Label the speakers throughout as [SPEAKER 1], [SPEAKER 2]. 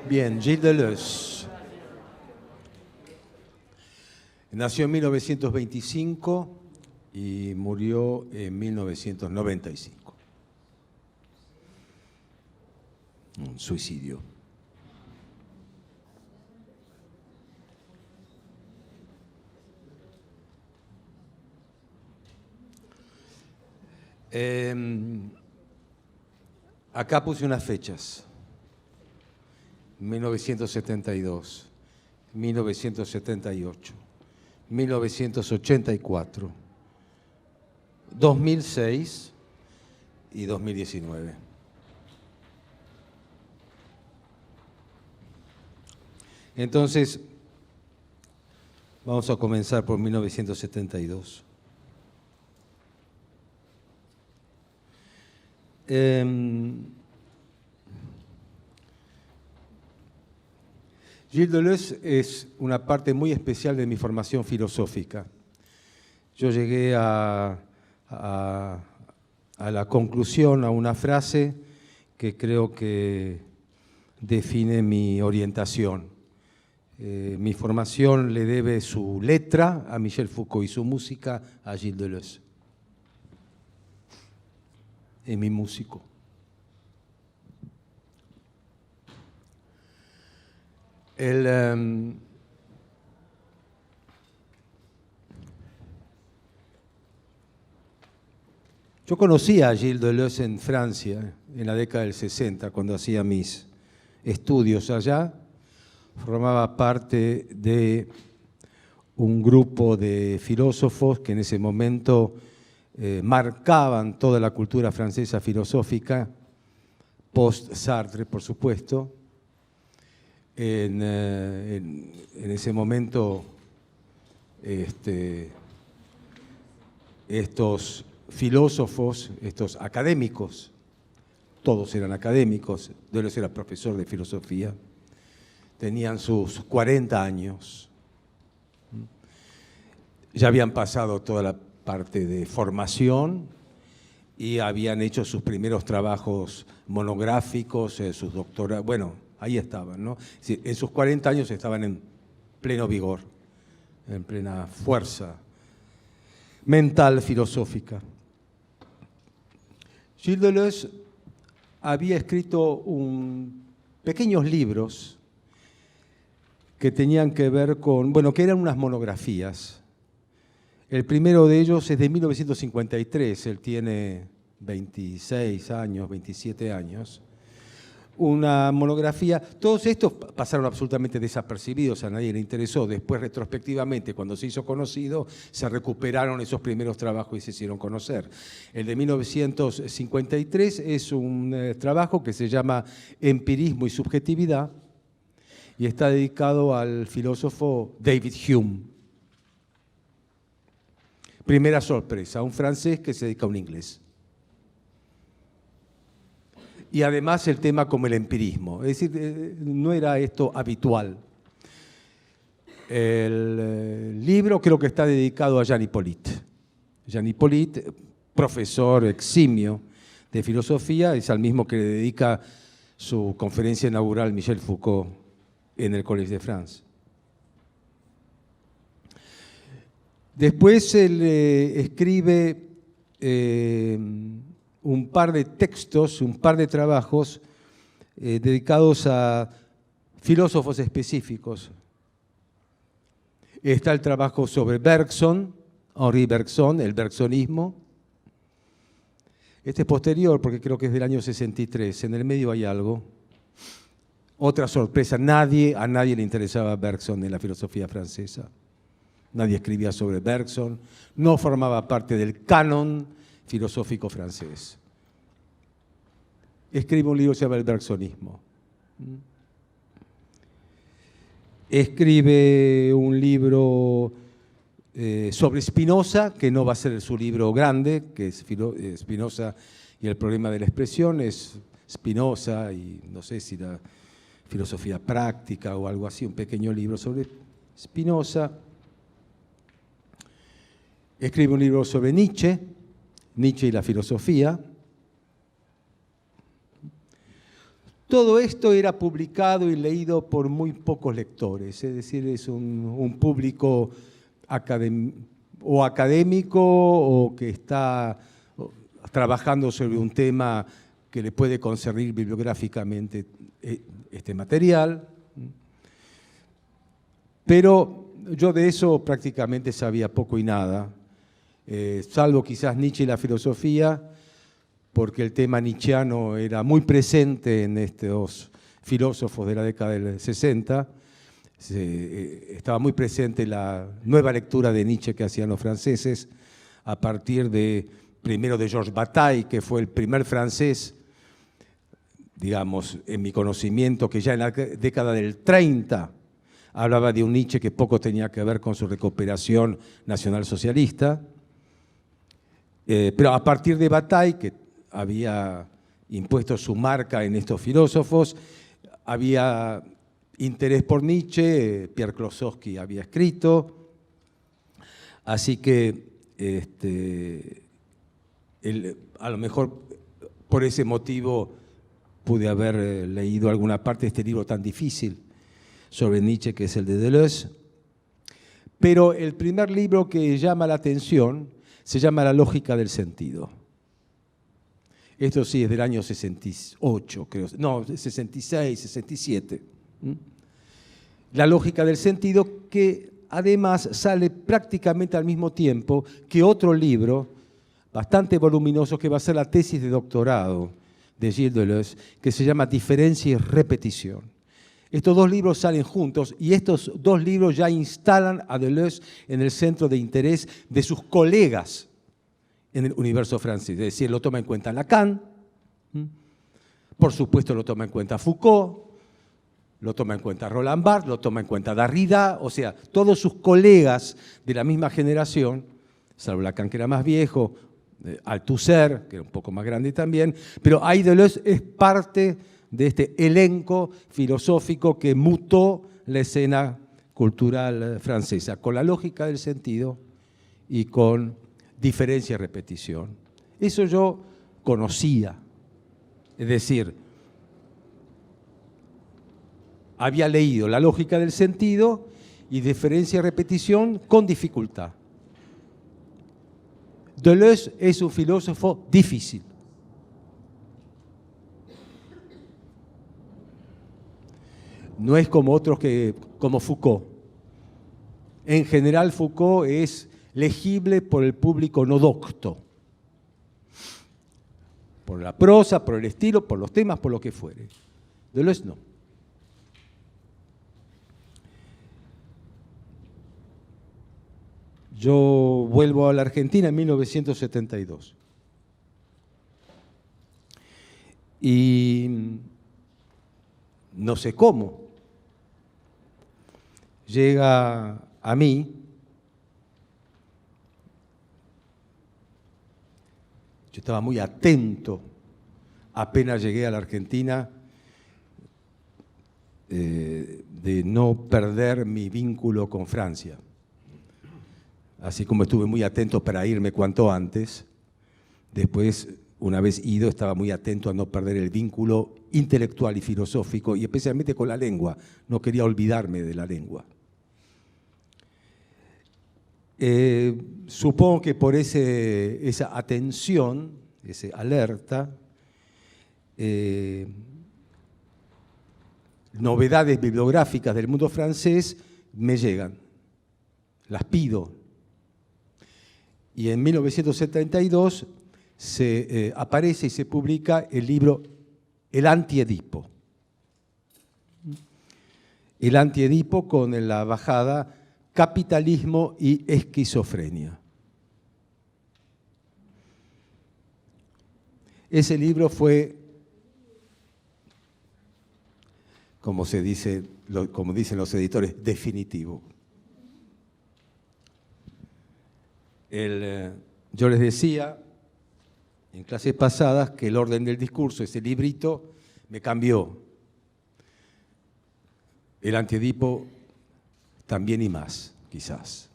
[SPEAKER 1] Bien, Gilles Deleuze. Nació en 1925 y murió en 1995. Un suicidio. Acá puse unas fechas. 1972, 1978, 1984, 2006 y 2019. Entonces, vamos a comenzar por 1972. Gilles Deleuze es una parte muy especial de mi formación filosófica. Yo llegué a la conclusión, a una frase que creo que define mi orientación. Mi formación le debe su letra a Michel Foucault y su música a Gilles Deleuze. Es mi músico. Yo conocí a Gilles Deleuze en Francia en la década del 60, cuando hacía mis estudios allá. Formaba parte de un grupo de filósofos que en ese momento marcaban toda la cultura francesa filosófica, post-Sartre, por supuesto. En ese momento, estos filósofos, estos académicos, todos eran académicos, Deleuze era profesor de filosofía, tenían sus 40 años. Ya habían pasado toda la parte de formación y habían hecho sus primeros trabajos monográficos, sus doctorados, bueno, ahí estaban, ¿no? En sus 40 años estaban en pleno vigor, en plena fuerza mental, filosófica. Gilles Deleuze había escrito pequeños libros que tenían que ver con, bueno, que eran unas monografías. El primero de ellos es de 1953, él tiene 26 años, 27 años. Una monografía, todos estos pasaron absolutamente desapercibidos, a nadie le interesó. Después, retrospectivamente, cuando se hizo conocido, se recuperaron esos primeros trabajos y se hicieron conocer. El de 1953 es un trabajo que se llama Empirismo y Subjetividad y está dedicado al filósofo David Hume. Primera sorpresa, un francés que se dedica a un inglés. Y además el tema como el empirismo, es decir, no era esto habitual. El libro creo que está dedicado a Jean Hippolyte. Jean Hippolyte, profesor eximio de filosofía, es al mismo que le dedica su conferencia inaugural Michel Foucault en el Collège de France. Después él escribe un par de textos, un par de trabajos dedicados a filósofos específicos. Está el trabajo sobre Bergson, Henri Bergson, el bergsonismo. Este es posterior porque creo que es del año 63. En el medio hay algo. Otra sorpresa, a nadie le interesaba Bergson en la filosofía francesa. Nadie escribía sobre Bergson, no formaba parte del canon filosófico francés. Escribe un libro que se llama El bergsonismo. Escribe un libro sobre Spinoza, que no va a ser su libro grande, que es Spinoza y el problema de la expresión, es Spinoza y no sé si la filosofía práctica o algo así, un pequeño libro sobre Spinoza. Escribe un libro sobre Nietzsche y la filosofía. Todo esto era publicado y leído por muy pocos lectores, es decir, es un público académico o que está trabajando sobre un tema que le puede concernir bibliográficamente este material. Pero yo de eso prácticamente sabía poco y nada, salvo quizás Nietzsche y la filosofía, porque el tema nietzscheano era muy presente en estos filósofos de la década del 60. Estaba muy presente la nueva lectura de Nietzsche que hacían los franceses a partir primero de Georges Bataille, que fue el primer francés, digamos, en mi conocimiento, que ya en la década del 30 hablaba de un Nietzsche que poco tenía que ver con su recuperación nacionalsocialista. Pero a partir de Bataille, que había impuesto su marca en estos filósofos, había interés por Nietzsche, Pierre Klossowski había escrito, así que a lo mejor por ese motivo pude haber leído alguna parte de este libro tan difícil sobre Nietzsche, que es el de Deleuze. Pero el primer libro que llama la atención se llama La lógica del sentido. Esto sí es del año 68, creo. No, 66, 67. La lógica del sentido, que además sale prácticamente al mismo tiempo que otro libro bastante voluminoso que va a ser la tesis de doctorado de Gilles Deleuze, que se llama Diferencia y repetición. Estos dos libros salen juntos y estos dos libros ya instalan a Deleuze en el centro de interés de sus colegas en el universo francés. Es decir, lo toma en cuenta Lacan, por supuesto lo toma en cuenta Foucault, lo toma en cuenta Roland Barthes, lo toma en cuenta Derrida, o sea, todos sus colegas de la misma generación, salvo Lacan que era más viejo, Althusser, que era un poco más grande también, pero ahí Deleuze es parte de este elenco filosófico que mutó la escena cultural francesa, con la lógica del sentido y con diferencia y repetición. Eso yo conocía, es decir, había leído la lógica del sentido y diferencia y repetición con dificultad. Deleuze es un filósofo difícil. No es como otros como Foucault. En general, Foucault es legible por el público no docto. Por la prosa, por el estilo, por los temas, por lo que fuere. Deleuze no. Yo vuelvo a la Argentina en 1972. Y no sé cómo llega a mí, yo estaba muy atento apenas llegué a la Argentina de no perder mi vínculo con Francia. Así como estuve muy atento para irme cuanto antes, después, una vez ido, estaba muy atento a no perder el vínculo intelectual y filosófico, y especialmente con la lengua. No quería olvidarme de la lengua. Supongo que por esa atención, esa alerta, novedades bibliográficas del mundo francés me llegan, las pido. Y en 1972 aparece y se publica el libro El Antiedipo. El Antiedipo con la bajada Capitalismo y Esquizofrenia. Ese libro fue, como dicen los editores, definitivo. Yo les decía en clases pasadas que el orden del discurso, ese librito, me cambió. El Antiedipo también y más, quizás.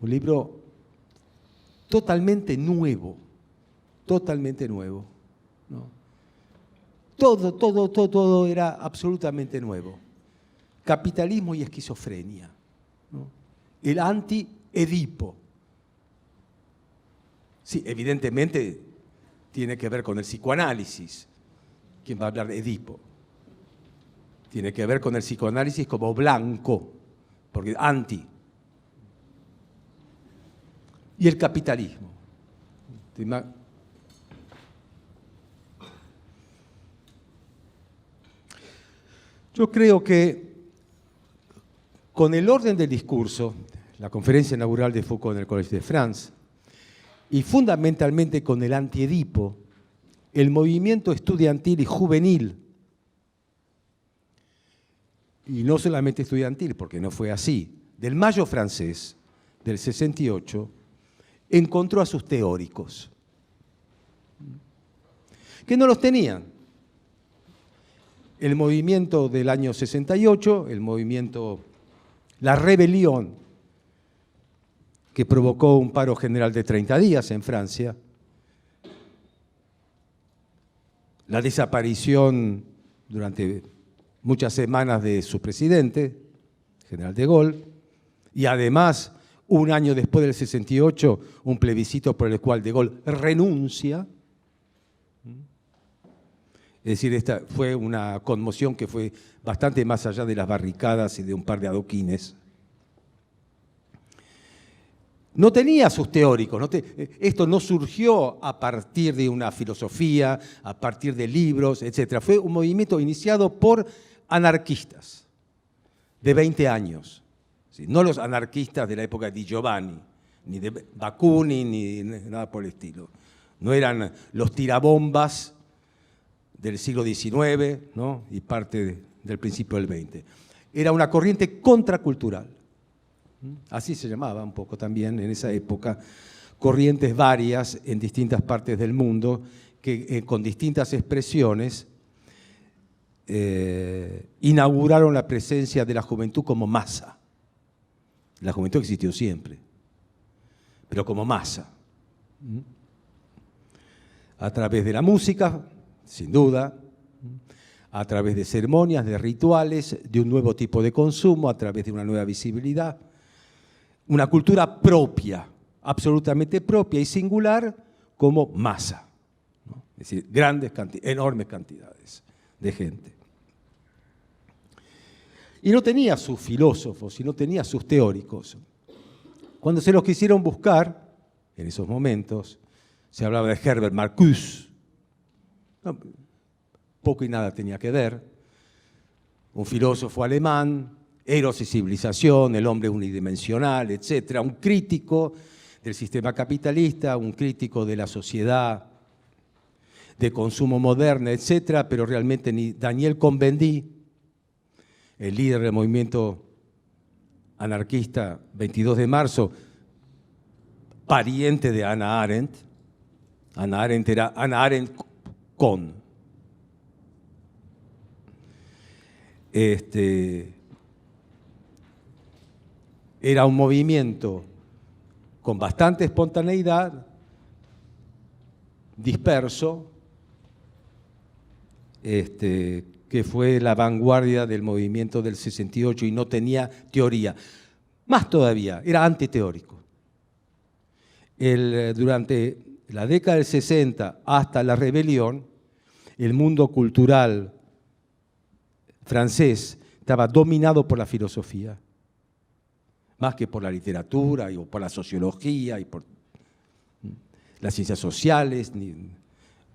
[SPEAKER 1] Un libro totalmente nuevo, ¿no? Todo era absolutamente nuevo. Capitalismo y esquizofrenia, ¿no? El anti-Edipo. Sí, evidentemente tiene que ver con el psicoanálisis. ¿Quién va a hablar de Edipo? Tiene que ver con el psicoanálisis como blanco, porque anti. Y el capitalismo. Yo creo que con el orden del discurso, la conferencia inaugural de Foucault en el Collège de France, y fundamentalmente con el anti-Edipo, el movimiento estudiantil y juvenil, y no solamente estudiantil, porque no fue así, del Mayo francés, del 68, encontró a sus teóricos, que no los tenían. El movimiento del año 68, el movimiento, la rebelión, que provocó un paro general de 30 días en Francia, la desaparición durante muchas semanas de su presidente, general de Gaulle, y además, un año después del 68, un plebiscito por el cual de Gaulle renuncia. Es decir, esta fue una conmoción que fue bastante más allá de las barricadas y de un par de adoquines. No tenía sus teóricos, esto no surgió a partir de una filosofía, a partir de libros, etc. Fue un movimiento iniciado por anarquistas de 20 años, ¿sí? No los anarquistas de la época de Di Giovanni, ni de Bakunin, ni nada por el estilo. No eran los tirabombas del siglo XIX, ¿no? Y parte del principio del XX. Era una corriente contracultural. Así se llamaba un poco también en esa época, corrientes varias en distintas partes del mundo que con distintas expresiones inauguraron la presencia de la juventud como masa. La juventud existió siempre, pero como masa. A través de la música, sin duda, a través de ceremonias, de rituales, de un nuevo tipo de consumo, a través de una nueva visibilidad. Una cultura propia, absolutamente propia y singular como masa, ¿no? Es decir, enormes cantidades de gente. Y no tenía sus filósofos, y no tenía sus teóricos. Cuando se los quisieron buscar, en esos momentos, se hablaba de Herbert Marcuse. No, poco y nada tenía que ver. Un filósofo alemán, Eros y civilización, el hombre unidimensional, etc. Un crítico del sistema capitalista, un crítico de la sociedad de consumo moderna, etc. Pero realmente ni Daniel Cohn-Bendit, el líder del movimiento anarquista 22 de marzo, pariente de Hannah Arendt. Hannah Arendt era Hannah Arendt con. Era un movimiento con bastante espontaneidad, disperso, que fue la vanguardia del movimiento del 68 y no tenía teoría. Más todavía, era antiteórico. Durante la década del 60 hasta la rebelión, el mundo cultural francés estaba dominado por la filosofía, más que por la literatura o por la sociología y por las ciencias sociales,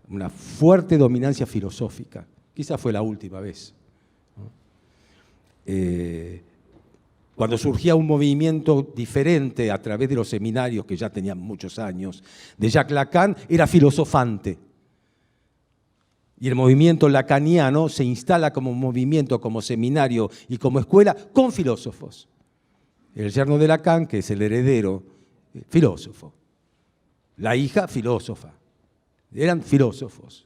[SPEAKER 1] una fuerte dominancia filosófica. Quizás fue la última vez, ¿no? Cuando surgía un movimiento diferente a través de los seminarios que ya tenían muchos años, de Jacques Lacan, era filosofante. Y el movimiento lacaniano se instala como movimiento, como seminario y como escuela con filósofos. El yerno de Lacan, que es el heredero, filósofo. La hija, filósofa. Eran filósofos.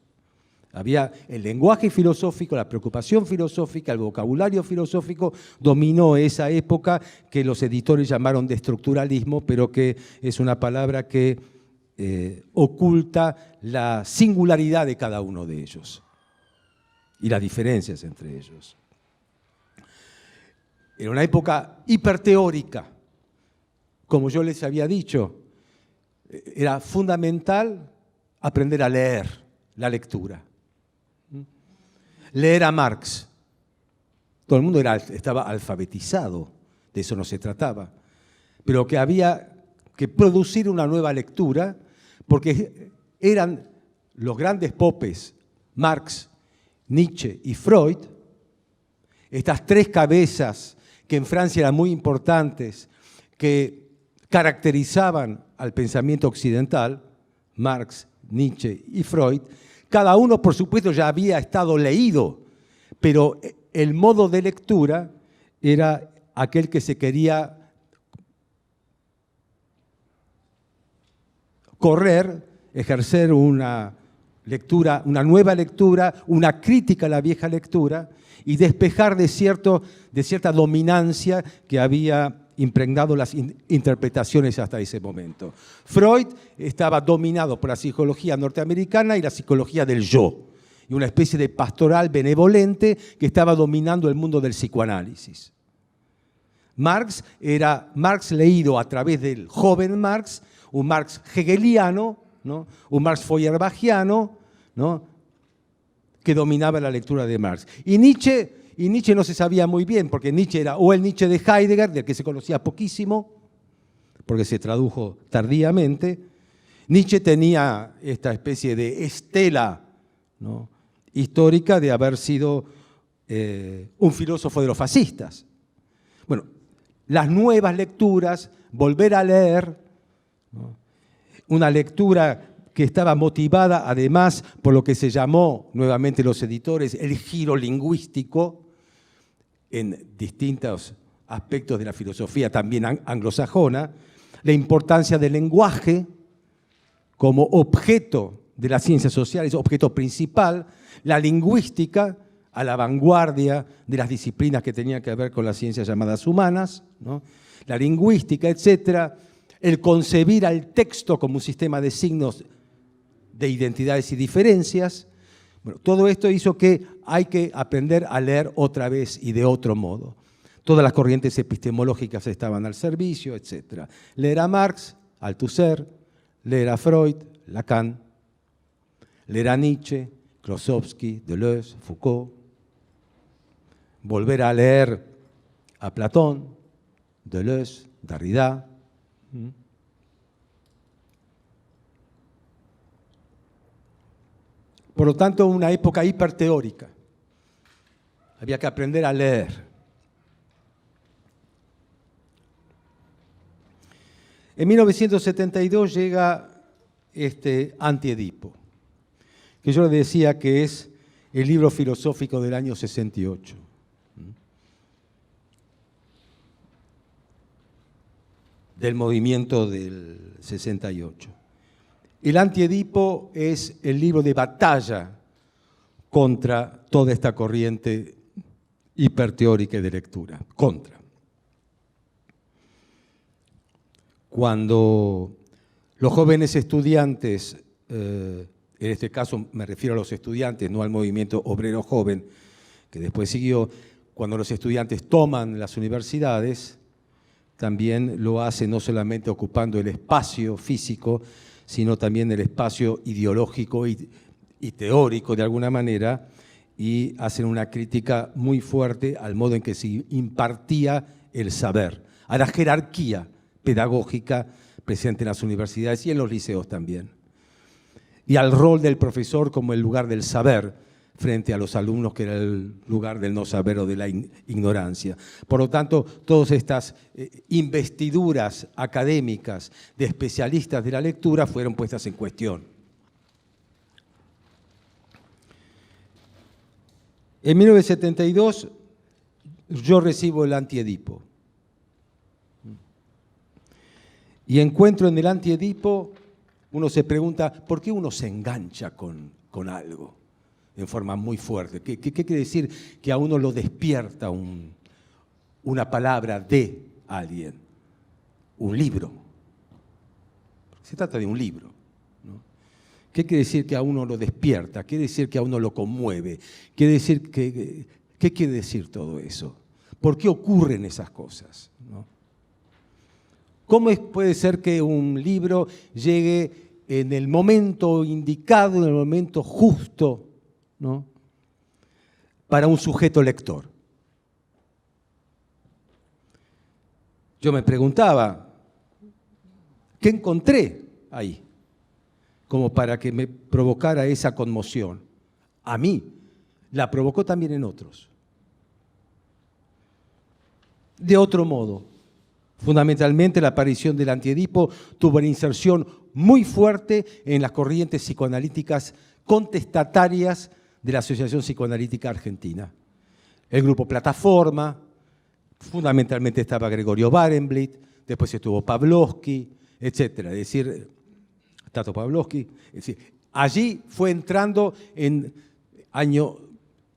[SPEAKER 1] Había el lenguaje filosófico, la preocupación filosófica, el vocabulario filosófico, dominó esa época que los editores llamaron de estructuralismo, pero que es una palabra que oculta la singularidad de cada uno de ellos. y las diferencias entre ellos. Era una época hiperteórica. Como yo les había dicho, era fundamental aprender a leer, la lectura. Leer a Marx. Todo el mundo estaba alfabetizado, de eso no se trataba. Pero que había que producir una nueva lectura, porque eran los grandes popes, Marx, Nietzsche y Freud, estas tres cabezas que en Francia eran muy importantes, que caracterizaban al pensamiento occidental, Marx, Nietzsche y Freud. Cada uno, por supuesto, ya había estado leído, pero el modo de lectura era aquel que se quería correr, ejercer una lectura, una nueva lectura, una crítica a la vieja lectura y despejar de cierta dominancia que había impregnado las interpretaciones hasta ese momento. Freud estaba dominado por la psicología norteamericana y la psicología del yo, y una especie de pastoral benevolente que estaba dominando el mundo del psicoanálisis. Marx era Marx leído a través del joven Marx, un Marx hegeliano, ¿no? Un Marx feuerbachiano, ¿no? Que dominaba la lectura de Marx. Y Nietzsche no se sabía muy bien, porque Nietzsche era o el Nietzsche de Heidegger, del que se conocía poquísimo, porque se tradujo tardíamente. Nietzsche tenía esta especie de estela, ¿no?, histórica de haber sido un filósofo de los fascistas. Bueno, las nuevas lecturas, volver a leer, ¿no?, una lectura que estaba motivada además por lo que se llamó, nuevamente los editores, el giro lingüístico en distintos aspectos de la filosofía también anglosajona, la importancia del lenguaje como objeto de las ciencias sociales, objeto principal, la lingüística a la vanguardia de las disciplinas que tenían que ver con las ciencias llamadas humanas, ¿no?, la lingüística, etcétera, el concebir al texto como un sistema de signos de identidades y diferencias. Bueno, todo esto hizo que hay que aprender a leer otra vez y de otro modo. Todas las corrientes epistemológicas estaban al servicio, etc. Leer a Marx, Althusser, leer a Freud, Lacan, leer a Nietzsche, Klossowski, Deleuze, Foucault, volver a leer a Platón, Deleuze, Derrida. Por lo tanto, una época hiperteórica. Había que aprender a leer. En 1972 llega Anti-Edipo, que yo le decía que es el libro filosófico del año 68. Del movimiento del 68. El Anti-Edipo es el libro de batalla contra toda esta corriente hiperteórica de lectura. Contra. Cuando los jóvenes estudiantes, en este caso me refiero a los estudiantes, no al movimiento obrero joven, que después siguió, cuando los estudiantes toman las universidades, también lo hacen no solamente ocupando el espacio físico, sino también el espacio ideológico y teórico de alguna manera, y hacen una crítica muy fuerte al modo en que se impartía el saber, a la jerarquía pedagógica presente en las universidades y en los liceos también, y al rol del profesor como el lugar del saber frente a los alumnos, que era el lugar del no saber o de la ignorancia. Por lo tanto, todas estas investiduras académicas de especialistas de la lectura fueron puestas en cuestión. En 1972 yo recibo el Anti-Edipo y encuentro en el Anti-Edipo, uno se pregunta, ¿por qué uno se engancha con algo en forma muy fuerte? ¿Qué quiere decir que a uno lo despierta una palabra de alguien? Un libro. Se trata de un libro, ¿no?, ¿Qué quiere decir que a uno lo despierta? ¿Qué quiere decir que a uno lo conmueve? ¿Qué quiere decir todo eso? ¿Por qué ocurren esas cosas? ¿No? ¿Cómo puede ser que un libro llegue en el momento indicado, en el momento justo, ¿no?, para un sujeto lector? Yo me preguntaba, ¿qué encontré ahí como para que me provocara esa conmoción? A mí, la provocó también en otros. De otro modo, fundamentalmente la aparición del Antiedipo tuvo una inserción muy fuerte en las corrientes psicoanalíticas contestatarias de la Asociación Psicoanalítica Argentina. El grupo Plataforma, fundamentalmente estaba Gregorio Barenblit, después estuvo Pavlovsky, etc. Es decir, Tato Pavlovsky. Es decir, allí fue entrando en año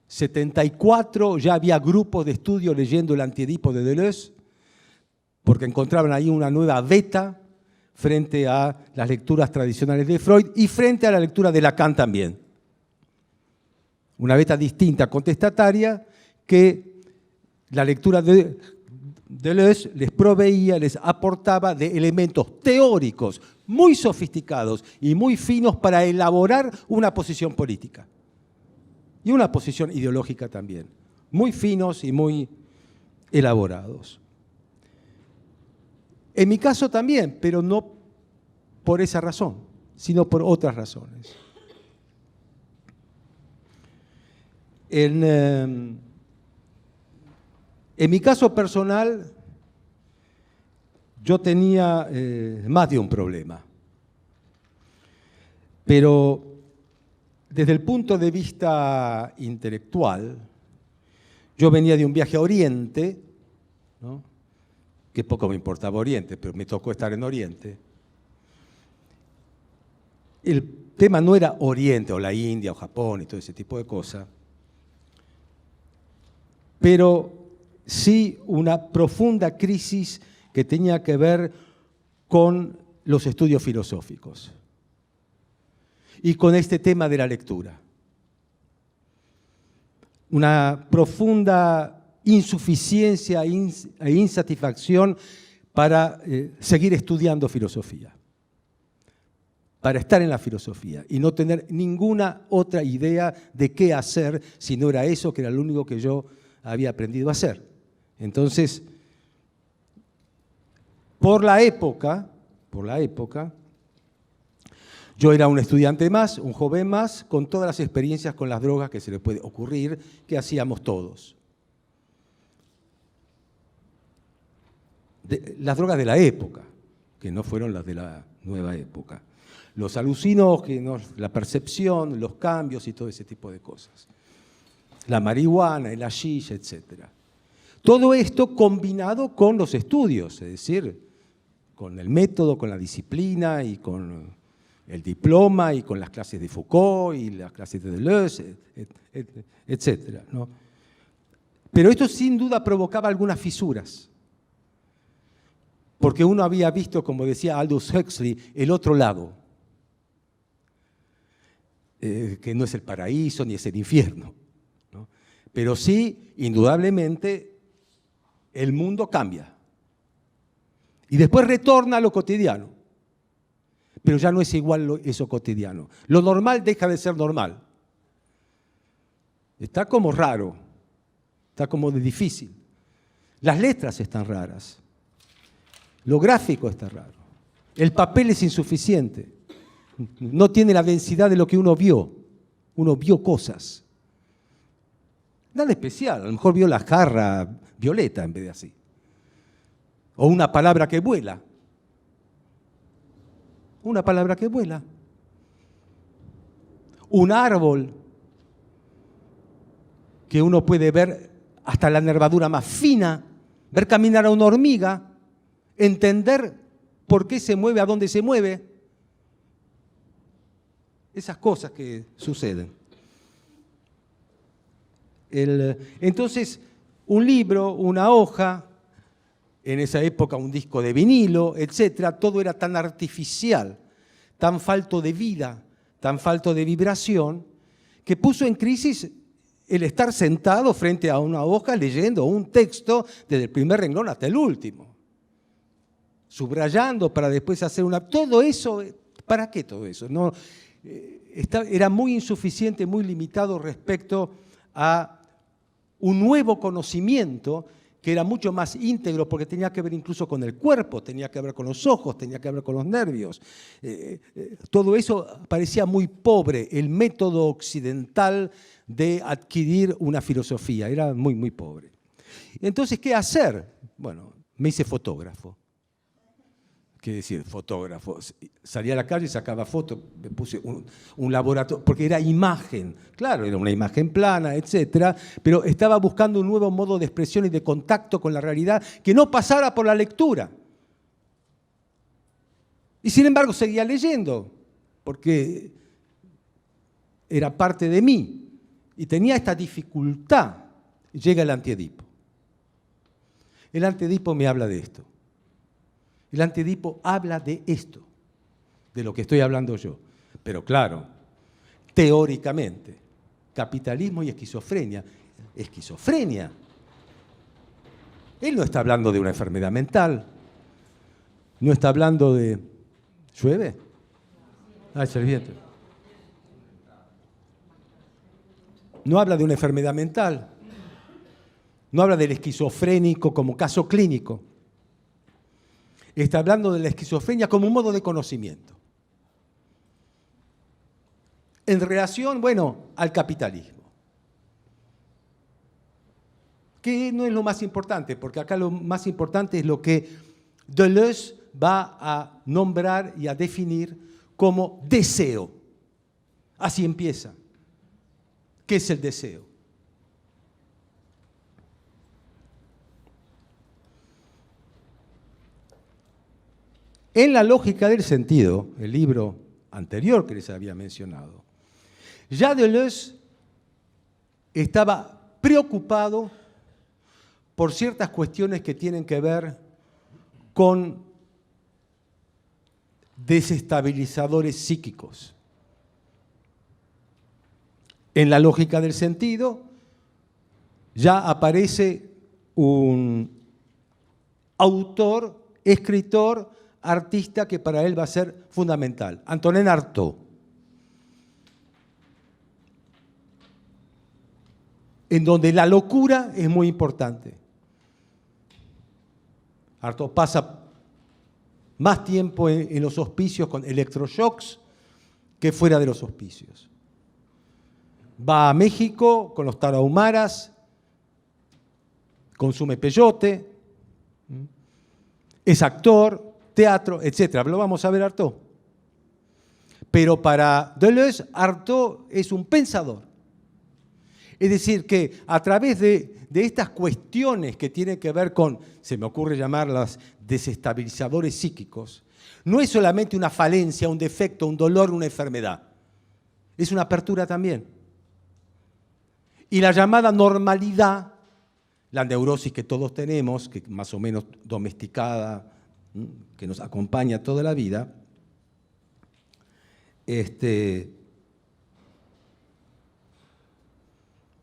[SPEAKER 1] 74, ya había grupos de estudio leyendo el Antiedipo de Deleuze, porque encontraban ahí una nueva beta frente a las lecturas tradicionales de Freud y frente a la lectura de Lacan también. Una beta distinta, contestataria, que la lectura de Deleuze les proveía, les aportaba de elementos teóricos muy sofisticados y muy finos para elaborar una posición política. Y una posición ideológica también. Muy finos y muy elaborados. En mi caso también, pero no por esa razón, sino por otras razones. En mi caso personal, yo tenía más de un problema. Pero desde el punto de vista intelectual, yo venía de un viaje a Oriente, ¿no?, que poco me importaba Oriente, pero me tocó estar en Oriente. El tema no era Oriente o la India o Japón y todo ese tipo de cosas, pero sí una profunda crisis que tenía que ver con los estudios filosóficos y con este tema de la lectura. Una profunda insuficiencia e insatisfacción para seguir estudiando filosofía, para estar en la filosofía y no tener ninguna otra idea de qué hacer si no era eso, que era lo único que yo había aprendido a hacer. Entonces, por la época, yo era un estudiante más, un joven más, con todas las experiencias con las drogas que se le puede ocurrir, que hacíamos todos. Las drogas de la época, que no fueron las de la nueva época. Los alucinógenos, la percepción, los cambios y todo ese tipo de cosas. La marihuana, el hashish, etc. Todo esto combinado con los estudios, es decir, con el método, con la disciplina y con el diploma y con las clases de Foucault y las clases de Deleuze, etc., ¿no? Pero esto sin duda provocaba algunas fisuras. Porque uno había visto, como decía Aldous Huxley, el otro lado, que no es el paraíso ni es el infierno, ¿no? Pero sí, indudablemente, el mundo cambia. Y después retorna a lo cotidiano. Pero ya no es igual eso cotidiano. Lo normal deja de ser normal. Está como raro, está como difícil. Las letras están raras. Lo gráfico está raro. El papel es insuficiente. No tiene la densidad de lo que uno vio. Uno vio cosas. Nada especial. A lo mejor vio la jarra violeta en vez de así. O una palabra que vuela. Una palabra que vuela. Un árbol que uno puede ver hasta la nervadura más fina, ver caminar a una hormiga, entender por qué se mueve, a dónde se mueve. Esas cosas que suceden. Entonces, un libro, una hoja, en esa época un disco de vinilo, etcétera, todo era tan artificial, tan falto de vida, tan falto de vibración, que puso en crisis el estar sentado frente a una hoja leyendo un texto desde el primer renglón hasta el último, subrayando para después hacer una... Todo eso, ¿para qué todo eso? No, era muy insuficiente, muy limitado respecto a un nuevo conocimiento que era mucho más íntegro porque tenía que ver incluso con el cuerpo, tenía que ver con los ojos, tenía que ver con los nervios. Todo eso parecía muy pobre, el método occidental de adquirir una filosofía, era muy, muy pobre. Entonces, ¿qué hacer? Bueno, me hice fotógrafo. ¿Qué decir? Fotógrafo. Salía a la calle y sacaba fotos, me puse un laboratorio, porque era imagen, claro, era una imagen plana, etcétera, pero estaba buscando un nuevo modo de expresión y de contacto con la realidad que no pasara por la lectura. Y sin embargo seguía leyendo, porque era parte de mí, y tenía esta dificultad. Llega el Antiedipo. El Antiedipo me habla de esto. El Antiedipo habla de esto, de lo que estoy hablando yo. Pero claro, teóricamente, capitalismo y esquizofrenia. Esquizofrenia. Él no está hablando de una enfermedad mental, no está hablando de... ¿Llueve? Ah, es el viento. No habla de una enfermedad mental, no habla del esquizofrénico como caso clínico. Está hablando de la esquizofrenia como un modo de conocimiento. En relación, bueno, al capitalismo. Que no es lo más importante, porque acá lo más importante es lo que Deleuze va a nombrar y a definir como deseo. Así empieza. ¿Qué es el deseo? En la lógica del sentido, el libro anterior que les había mencionado, ya Deleuze estaba preocupado por ciertas cuestiones que tienen que ver con desestabilizadores psíquicos. En la lógica del sentido ya aparece un autor, escritor, artista que para él va a ser fundamental, Antonin Artaud. En donde la locura es muy importante. Artaud pasa más tiempo en los hospicios con electroshocks que fuera de los hospicios. Va a México con los tarahumaras, consume peyote, es actor, teatro, etc. Lo vamos a ver Artaud. Pero para Deleuze, Artaud es un pensador. Es decir, que a través de estas cuestiones que tienen que ver con, se me ocurre llamarlas desestabilizadores psíquicos, no es solamente una falencia, un defecto, un dolor, una enfermedad. Es una apertura también. Y la llamada normalidad, la neurosis que todos tenemos, que más o menos domesticada, que nos acompaña toda la vida,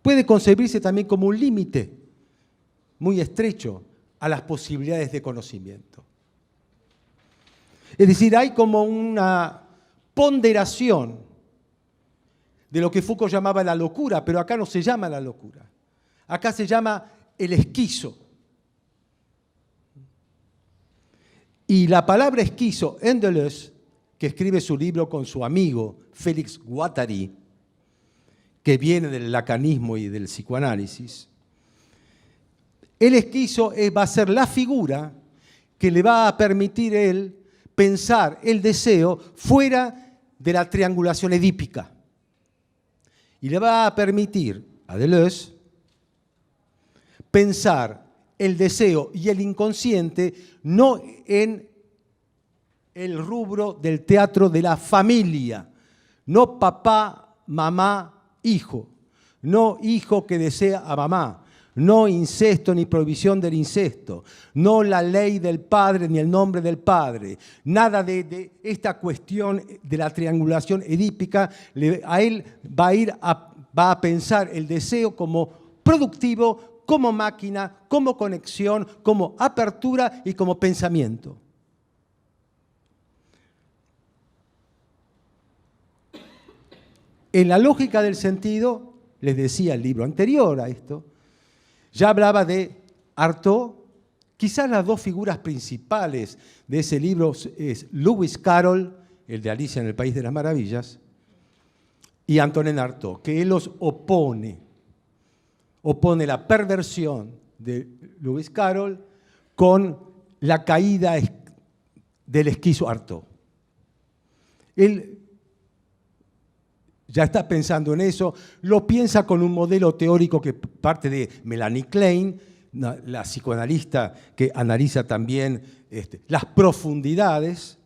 [SPEAKER 1] puede concebirse también como un límite muy estrecho a las posibilidades de conocimiento. Es decir, hay como una ponderación de lo que Foucault llamaba la locura, pero acá no se llama la locura. Acá se llama el esquizo. Y la palabra esquizo en Deleuze, que escribe su libro con su amigo Félix Guattari, que viene del lacanismo y del psicoanálisis, el esquizo va a ser la figura que le va a permitir a él pensar el deseo fuera de la triangulación edípica. Y le va a permitir a Deleuze pensar el deseo y el inconsciente no en el rubro del teatro de la familia, no papá, mamá, hijo, no hijo que desea a mamá, no incesto ni prohibición del incesto, no la ley del padre ni el nombre del padre, nada de esta cuestión de la triangulación edípica. A él va a pensar el deseo como productivo, como máquina, como conexión, como apertura y como pensamiento. En la lógica del sentido, les decía el libro anterior a esto, ya hablaba de Artaud. Quizás las dos figuras principales de ese libro es Lewis Carroll, el de Alicia en el País de las Maravillas, y Antonin Artaud, que él los opone. Opone la perversión de Lewis Carroll con la caída del esquizo Artaud. Él ya está pensando en eso, lo piensa con un modelo teórico que parte de Melanie Klein, la psicoanalista que analiza también las profundidades,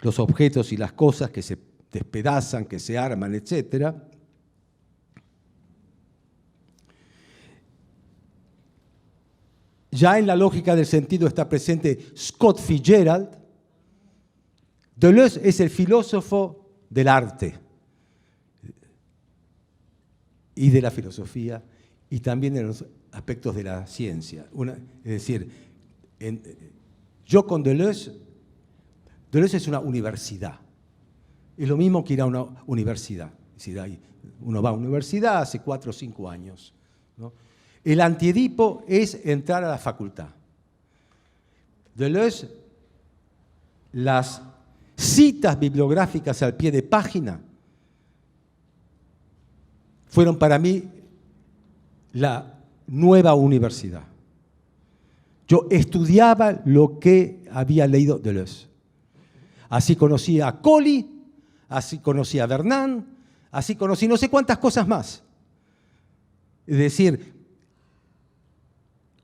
[SPEAKER 1] los objetos y las cosas que se despedazan, que se arman, etc. Ya en la lógica del sentido está presente Scott Fitzgerald. Deleuze es el filósofo del arte y de la filosofía y también en los aspectos de la ciencia. Es decir, yo con Deleuze es una universidad. Es lo mismo que ir a una universidad. Es decir, uno va a una universidad hace 4 o 5 años, ¿no? El antiedipo es entrar a la facultad. Deleuze, las citas bibliográficas al pie de página fueron para mí la nueva universidad. Yo estudiaba lo que había leído Deleuze. Así conocí a Colli, así conocí a Vernant, así conocí no sé cuántas cosas más. Es decir,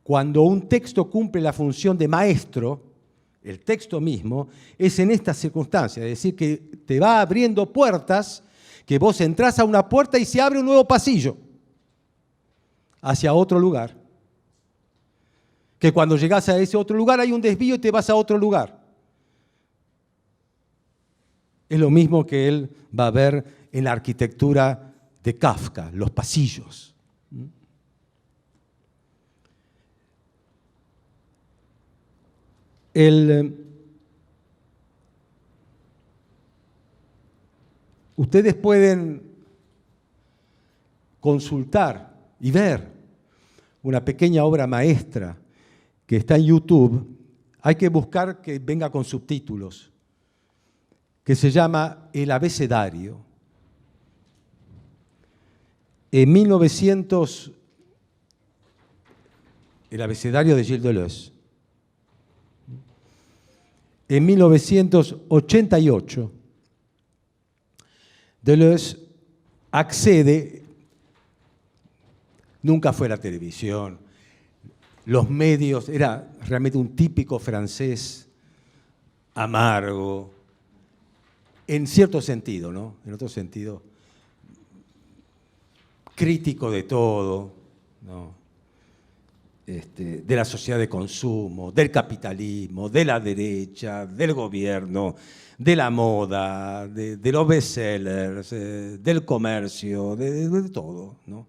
[SPEAKER 1] cuando un texto cumple la función de maestro, el texto mismo, es en esta circunstancia, es decir, que te va abriendo puertas, que vos entrás a una puerta y se abre un nuevo pasillo hacia otro lugar. Que cuando llegás a ese otro lugar hay un desvío y te vas a otro lugar. Es lo mismo que él va a ver en la arquitectura de Kafka, los pasillos. Ustedes pueden consultar y ver una pequeña obra maestra que está en YouTube. Hay que buscar que venga con subtítulos, que se llama El Abecedario. En 1900, El Abecedario de Gilles Deleuze. En 1988, Deleuze accede, nunca fue la televisión, los medios, era realmente un típico francés amargo, en cierto sentido, ¿no? En otro sentido, crítico de todo, ¿no? De la sociedad de consumo, del capitalismo, de la derecha, del gobierno, de la moda, de los bestsellers, del comercio, de todo, ¿no?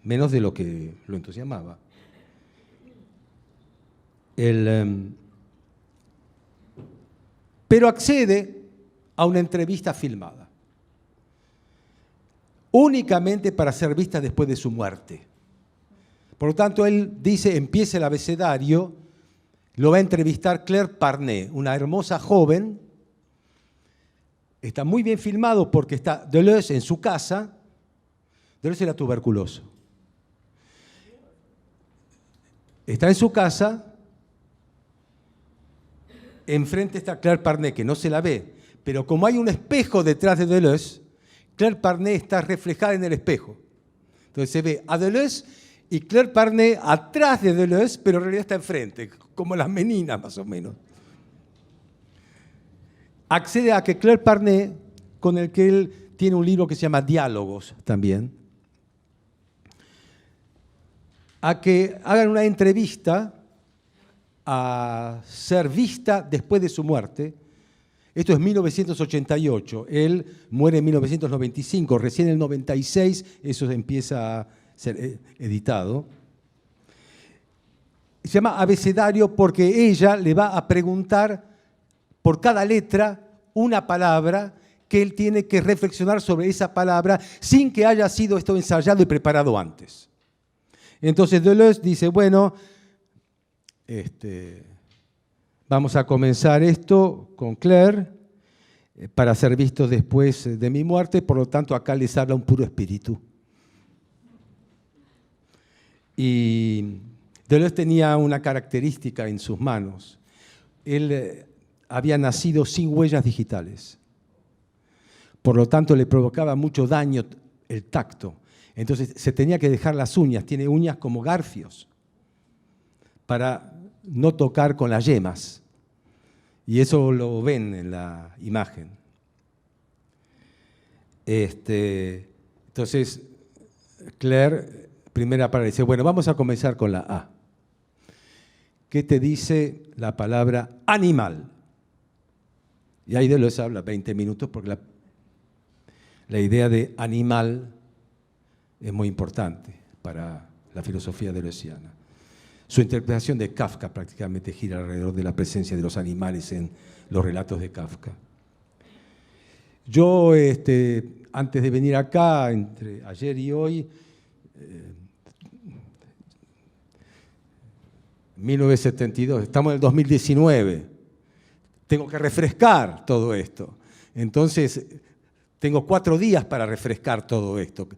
[SPEAKER 1] Menos de lo que lo entusiasmaba. Pero accede a una entrevista filmada, únicamente para ser vista después de su muerte. Por lo tanto, él dice, empieza el abecedario, lo va a entrevistar Claire Parnet, una hermosa joven. Está muy bien filmado porque está Deleuze en su casa. Deleuze era tuberculoso. Está en su casa, enfrente está Claire Parnet, que no se la ve, pero como hay un espejo detrás de Deleuze, Claire Parnet está reflejada en el espejo. Entonces se ve a Deleuze y Claire Parnet atrás de Deleuze, pero en realidad está enfrente, como las meninas más o menos. Accede a que Claire Parnet, con el que él tiene un libro que se llama Diálogos también, a que hagan una entrevista a ser vista después de su muerte. Esto es 1988, él muere en 1995, recién en el 96 eso empieza a ser editado. Se llama abecedario porque ella le va a preguntar por cada letra una palabra que él tiene que reflexionar sobre esa palabra sin que haya sido esto ensayado y preparado antes. Entonces Deleuze dice, bueno, vamos a comenzar esto con Claire para ser visto después de mi muerte, por lo tanto acá les habla un puro espíritu. Y Deleuze tenía una característica en sus manos. Él había nacido sin huellas digitales. Por lo tanto, le provocaba mucho daño el tacto. Entonces, se tenía que dejar las uñas. Tiene uñas como garfios para no tocar con las yemas. Y eso lo ven en la imagen. Entonces, Claire, primera palabra, dice, bueno, vamos a comenzar con la A. ¿Qué te dice la palabra animal? Y ahí Deleuze habla 20 minutos porque la idea de animal es muy importante para la filosofía deleuziana. Su interpretación de Kafka prácticamente gira alrededor de la presencia de los animales en los relatos de Kafka. Yo, antes de venir acá, entre ayer y hoy, 1972, estamos en el 2019, tengo que refrescar todo esto. Entonces, tengo 4 días para refrescar todo esto.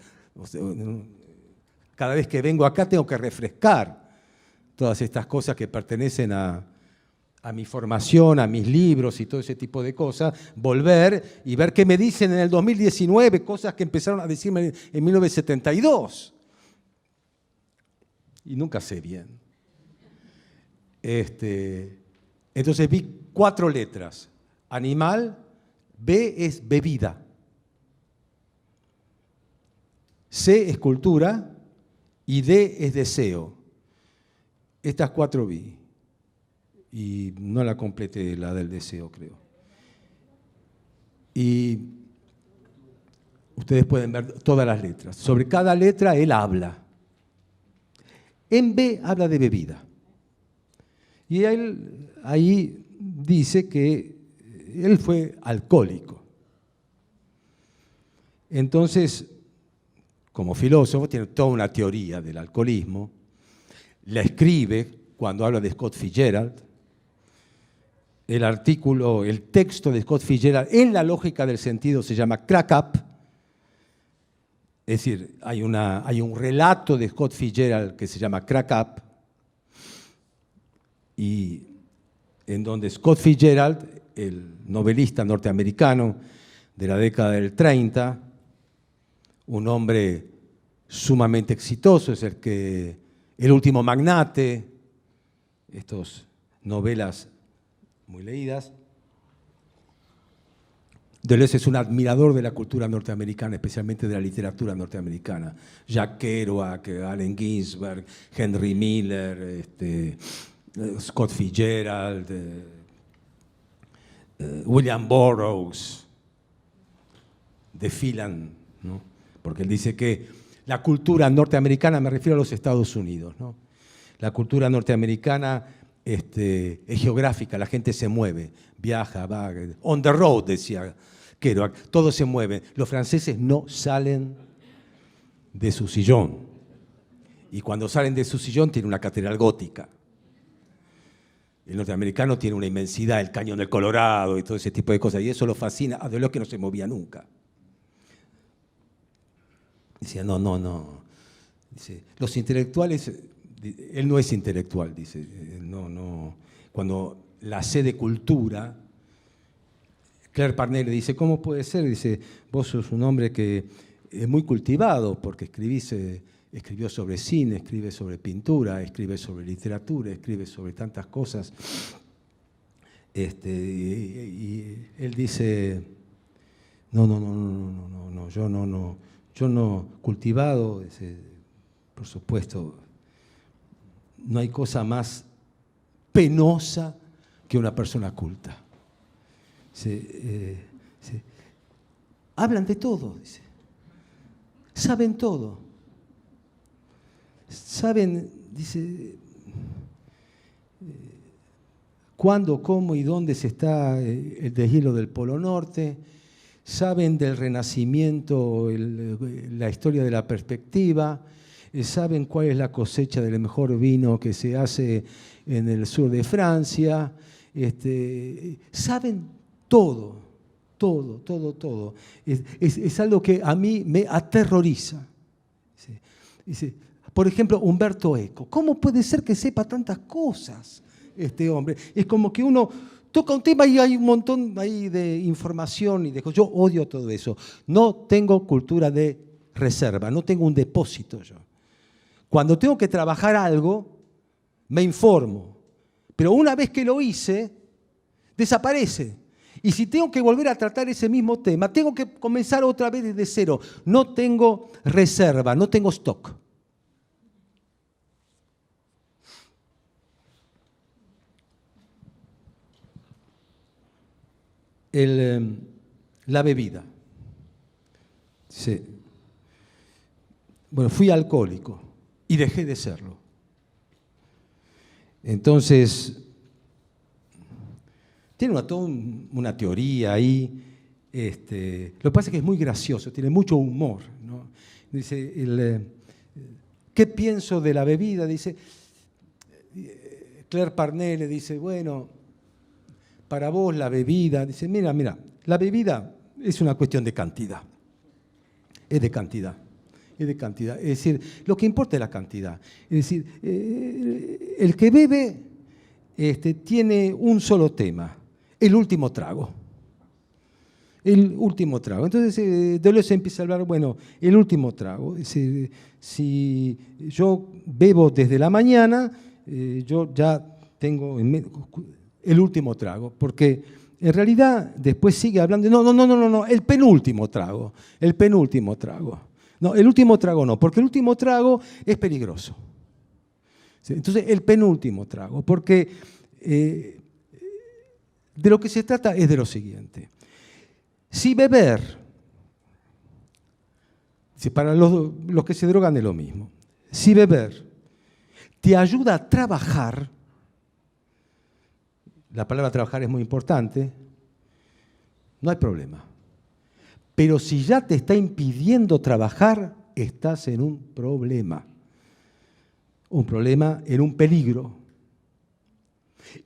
[SPEAKER 1] Cada vez que vengo acá tengo que refrescar todas estas cosas que pertenecen a mi formación, a mis libros y todo ese tipo de cosas, volver y ver qué me dicen en el 2019, cosas que empezaron a decirme en 1972. Y nunca sé bien. Entonces vi 4 letras. Animal, B es bebida. C es cultura y D es deseo. Estas 4 vi. Y no la completé, la del deseo, creo. Y ustedes pueden ver todas las letras. Sobre cada letra él habla. En B habla de bebida. Y él ahí dice que él fue alcohólico. Entonces, como filósofo, tiene toda una teoría del alcoholismo. La escribe cuando habla de Scott Fitzgerald. El texto de Scott Fitzgerald en la lógica del sentido se llama Crack Up. Es decir, hay un relato de Scott Fitzgerald que se llama Crack Up, y en donde Scott Fitzgerald, el novelista norteamericano de la década del 30, un hombre sumamente exitoso, es El último magnate, estas novelas muy leídas. Deleuze es un admirador de la cultura norteamericana, especialmente de la literatura norteamericana. Jack Kerouac, Allen Ginsberg, Henry Miller, Scott Fitzgerald, William Burroughs, desfilan, ¿no? Porque él dice que la cultura norteamericana, me refiero a los Estados Unidos, ¿no? La cultura norteamericana es geográfica, la gente se mueve, viaja, va, on the road, decía Kerouac, todos se mueven. Los franceses no salen de su sillón. Y cuando salen de su sillón tienen una catedral gótica. El norteamericano tiene una inmensidad, el cañón del Colorado y todo ese tipo de cosas, y eso lo fascina a Deleuze, que no se movía nunca. Decía, no. Dice, los intelectuales, él no es intelectual, dice, no. Cuando la C de cultura, Claire Parnell le dice, ¿cómo puede ser? Dice, vos sos un hombre que es muy cultivado porque escribió sobre cine, escribe sobre pintura, escribe sobre literatura, escribe sobre tantas cosas. Y él dice, no, yo no cultivado, por supuesto, no hay cosa más penosa que una persona culta. Hablan de todo, dice. Saben todo. Saben, dice, cuándo, cómo y dónde se está el deshielo del Polo Norte. Saben del Renacimiento, la historia de la perspectiva. Saben cuál es la cosecha del mejor vino que se hace en el sur de Francia. Saben todo, todo, todo, todo. Es algo que a mí me aterroriza. Dice, por ejemplo, Umberto Eco. ¿Cómo puede ser que sepa tantas cosas este hombre? Es como que uno toca un tema y hay un montón ahí de información y de cosas. Yo odio todo eso. No tengo cultura de reserva, no tengo un depósito yo. Cuando tengo que trabajar algo, me informo. Pero una vez que lo hice, desaparece. Y si tengo que volver a tratar ese mismo tema, tengo que comenzar otra vez desde cero. No tengo reserva, no tengo stock. La bebida. Sí. Bueno, fui alcohólico y dejé de serlo. Entonces, tiene toda una teoría ahí. Lo que pasa es que es muy gracioso, tiene mucho humor, ¿no? Dice, ¿qué pienso de la bebida? Dice, Claire Parnell le dice, bueno, para vos la bebida, dice, mira, la bebida es una cuestión de cantidad. Es de cantidad. Es de cantidad. Es decir, lo que importa es la cantidad. Es decir, el que bebe tiene un solo tema, el último trago. El último trago. Entonces, Deleuze empieza a hablar, bueno, el último trago. Es decir, si yo bebo desde la mañana, yo ya tengo el último trago, porque en realidad después sigue hablando, no, el penúltimo trago, el penúltimo trago. No, el último trago no, porque el último trago es peligroso. Entonces, el penúltimo trago, porque de lo que se trata es de lo siguiente. Si beber, para los que se drogan es lo mismo, si beber te ayuda a trabajar, la palabra trabajar es muy importante, no hay problema. Pero si ya te está impidiendo trabajar, estás en un problema. Un problema, en un peligro.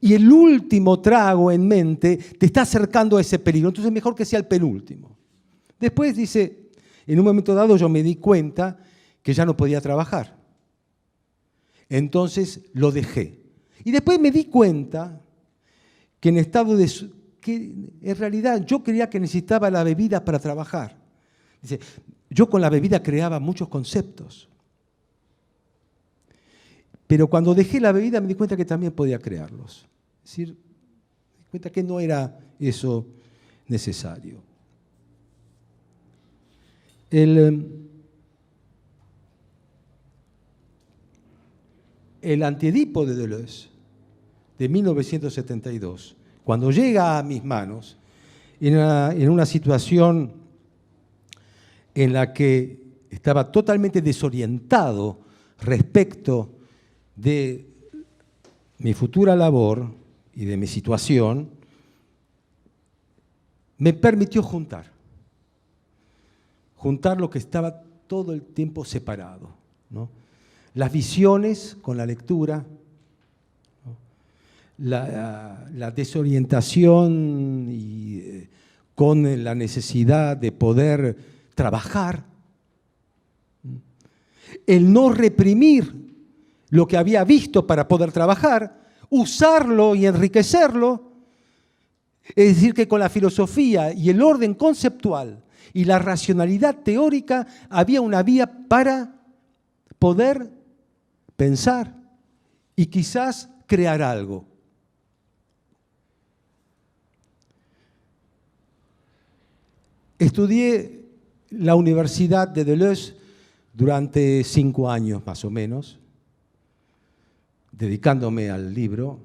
[SPEAKER 1] Y el último trago en mente te está acercando a ese peligro. Entonces es mejor que sea el penúltimo. Después dice, en un momento dado yo me di cuenta que ya no podía trabajar. Entonces lo dejé. Y después me di cuenta que en estado de... que en realidad yo creía que necesitaba la bebida para trabajar. Dice, yo con la bebida creaba muchos conceptos. Pero cuando dejé la bebida me di cuenta que también podía crearlos. Es decir, me di cuenta que no era eso necesario. El Antiedipo de Deleuze, de 1972, cuando llega a mis manos, en una situación en la que estaba totalmente desorientado respecto de mi futura labor y de mi situación, me permitió juntar lo que estaba todo el tiempo separado, ¿no? Las visiones con la lectura, ¿no? La desorientación y, con la necesidad de poder trabajar, el no reprimir lo que había visto para poder trabajar, usarlo y enriquecerlo. Es decir, que con la filosofía y el orden conceptual y la racionalidad teórica había una vía para poder pensar y quizás crear algo. Estudié la Universidad de Deleuze durante 5 años más o menos, dedicándome al libro,